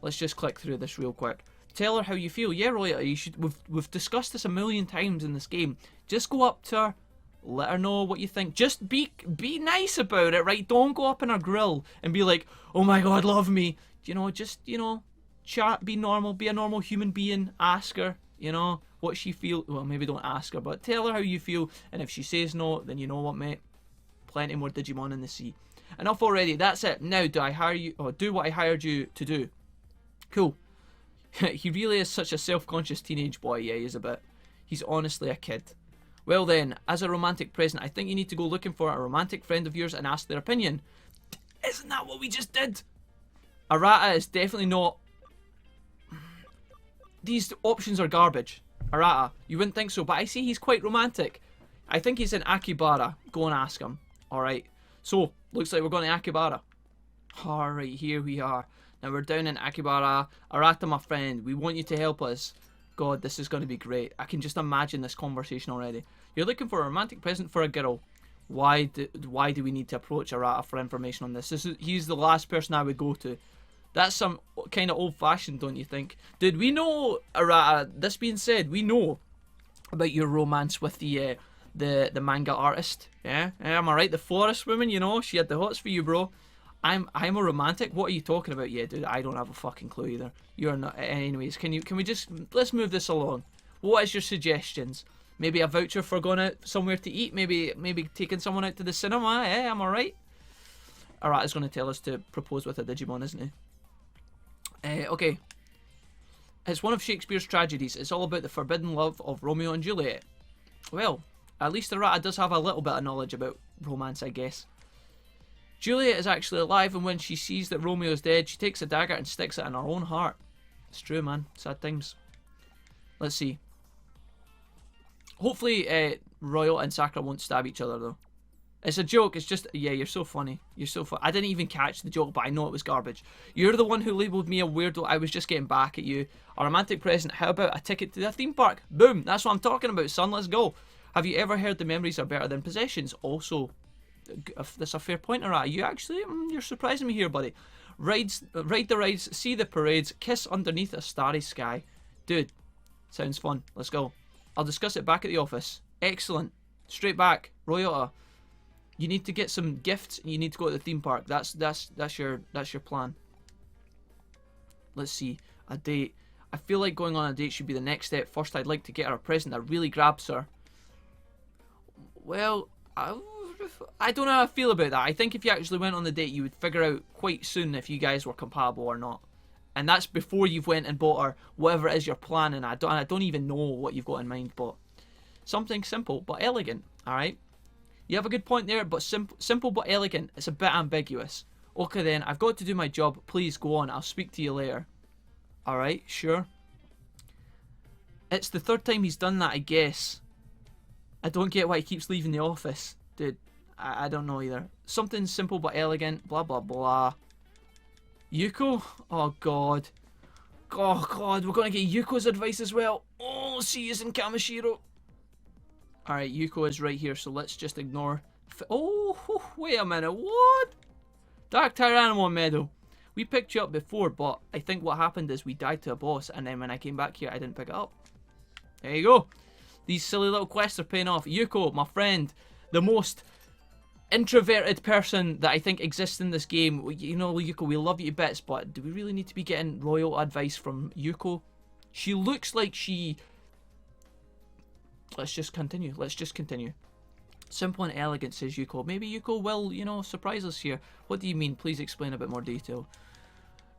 [SPEAKER 1] Let's just click through this real quick. Tell her how you feel. Yeah, Royota, you should. We've discussed this a million times in this game. Just go up to her. Let her know what you think. Just be nice about it, right? Don't go up in her grill and be like, oh my god, love me. You know, just, you know, chat, be normal, be a normal human being. Ask her, you know, what she feel. Well, maybe don't ask her, but tell her how you feel. And if she says no, then you know what, mate. Plenty more Digimon in the sea. Enough already. That's it. Now, do I hire you, or do what I hired you to do? Cool. He really is such a self-conscious teenage boy. Yeah, he's a bit. He's honestly a kid. Well then, as a romantic present, I think you need to go looking for a romantic friend of yours and ask their opinion. Isn't that what we just did? Arata is definitely not... These options are garbage. Arata, you wouldn't think so, but I see he's quite romantic. I think he's in Akibara. Go and ask him. Alright, so, looks like we're going to Akibara. Alright, here we are. Now we're down in Akibara. Arata, my friend, we want you to help us. God, this is going to be great. I can just imagine this conversation already. You're looking for a romantic present for a girl. Why do we need to approach Arata for information on this? He's the last person I would go to. That's some kind of old-fashioned, don't you think? Dude, we know, Arata, this being said, we know about your romance with the manga artist. Yeah? Am I right? The forest woman, you know, she had the hots for you, bro. I'm a romantic. What are you talking about? Yeah, dude, I don't have a fucking clue either. You're not. Anyways, can we just let's move this along? What is your suggestions? Maybe a voucher for going out somewhere to eat. Maybe taking someone out to the cinema. Eh? Am I right? Arata's going to tell us to propose with a Digimon, isn't he? Okay. It's one of Shakespeare's tragedies. It's all about the forbidden love of Romeo and Juliet. Well, at least Arata does have a little bit of knowledge about romance, I guess. Juliet is actually alive, and when she sees that Romeo is dead, she takes a dagger and sticks it in her own heart. It's true, man. Sad times. Let's see. Hopefully, Royal and Sakura won't stab each other, though. It's a joke. It's just... Yeah, you're so funny. You're so funny. I didn't even catch the joke, but I know it was garbage. You're the one who labelled me a weirdo. I was just getting back at you. A romantic present. How about a ticket to the theme park? Boom. That's what I'm talking about, son. Let's go. Have you ever heard the memories are better than possessions? Also... That's a fair point, Arata. You actually, you're surprising me here, buddy. Ride the rides, see the parades, kiss underneath a starry sky. Dude, sounds fun. Let's go. I'll discuss it back at the office. Excellent. Straight back. Royota, you need to get some gifts and you need to go to the theme park. That's your plan. Let's see. A date. I feel like going on a date should be the next step. First, I'd like to get her a present that really grabs her. Well, I don't know how I feel about that. I think if you actually went on the date, you would figure out quite soon if you guys were compatible or not. And that's before you've went and bought her whatever it is you're planning. I don't even know what you've got in mind, but something simple but elegant, alright? You have a good point there, but simple but elegant. It's a bit ambiguous. Okay then, I've got to do my job. Please go on. I'll speak to you later. Alright, sure. It's the third time he's done that, I guess. I don't get why he keeps leaving the office. Dude, I don't know either. Something simple but elegant. Blah, blah, blah. Yuko? Oh, God. Oh, God. We're going to get Yuko's advice as well. Oh, see you in Kamishiro. Alright, Yuko is right here, so let's just ignore... Oh, wait a minute. What? Dark Tyrannomon medal. We picked you up before, but I think what happened is we died to a boss, and then when I came back here, I didn't pick it up. There you go. These silly little quests are paying off. Yuko, my friend, the most introverted person that I think exists in this game. You know, Yuko, we love you to bits, but do we really need to be getting royal advice from Yuko? She looks like she... Let's just continue. Let's just continue. Simple and elegant, says Yuko. Maybe Yuko will, you know, surprise us here. What do you mean? Please explain a bit more detail.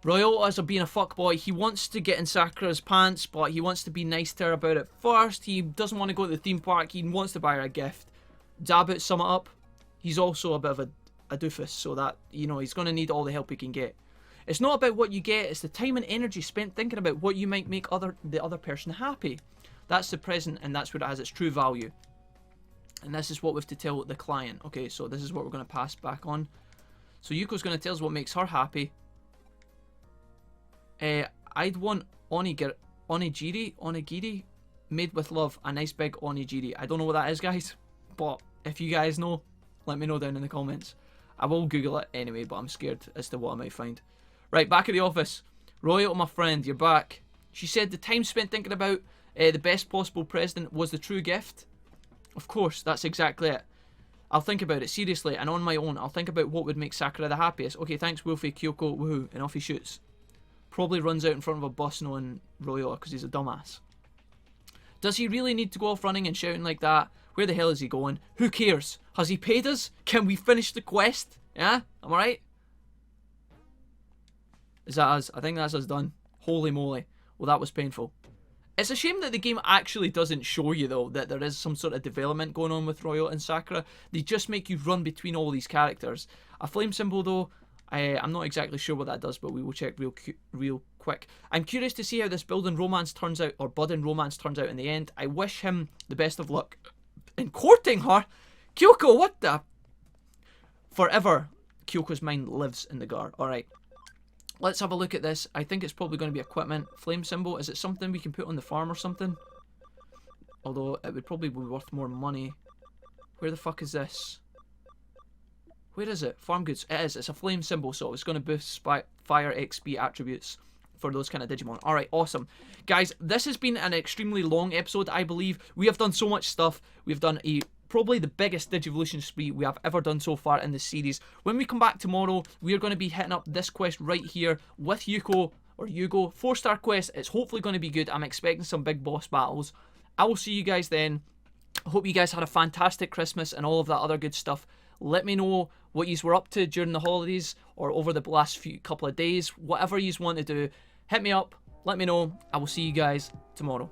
[SPEAKER 1] Ryoto is being a fuckboy. He wants to get in Sakura's pants, but he wants to be nice to her about it first. He doesn't want to go to the theme park. He wants to buy her a gift. Zabut, sum it up. He's also a bit of a doofus, so that, you know, he's going to need all the help he can get. It's not about what you get. It's the time and energy spent thinking about what you might make the other person happy. That's the present, and that's what it has its true value. And this is what we have to tell the client. Okay, so this is what we're going to pass back on. So Yuko's going to tell us what makes her happy. I'd want onigiri made with love. A nice big onigiri. I don't know what that is, guys. But if you guys know, let me know down in the comments. I will Google it anyway, but I'm scared as to what I might find. Right, back at the office. Ryoto, my friend, you're back. She said the time spent thinking about the best possible present was the true gift. Of course, that's exactly it. I'll think about it seriously, and on my own, I'll think about what would make Sakura the happiest. Okay, thanks, Wolfie, Kyoko, woohoo, and off he shoots. Probably runs out in front of a bus knowing Ryoto because he's a dumbass. Does he really need to go off running and shouting like that? Where the hell is he going? Who cares? Has he paid us? Can we finish the quest? Yeah? Am I right? Is that us? I think that's us done. Holy moly. Well, that was painful. It's a shame that the game actually doesn't show you, though, that there is some sort of development going on with Ryoto and Sakura. They just make you run between all these characters. A flame symbol, though, I'm not exactly sure what that does, but we will check real quick. I'm curious to see how this budding romance turns out in the end. I wish him the best of luck in courting her. Kyoko, what the? Forever, Kyoko's mind lives in the guard. Alright. Let's have a look at this. I think it's probably going to be equipment. Flame symbol. Is it something we can put on the farm or something? Although it would probably be worth more money. Where the fuck is this? Where is it? Farm goods. It is. It's a flame symbol, so it's going to boost fire XP attributes for those kind of Digimon. Alright, awesome. Guys, this has been an extremely long episode, I believe. We have done so much stuff. We've done probably the biggest Digivolution spree we have ever done so far in this series. When we come back tomorrow, we are going to be hitting up this quest right here with Yuko, or Yugo. 4-star quest. It's hopefully going to be good. I'm expecting some big boss battles. I will see you guys then. I hope you guys had a fantastic Christmas and all of that other good stuff. Let me know what you were up to during the holidays or over the last couple of days. Whatever you want to do, hit me up. Let me know. I will see you guys tomorrow.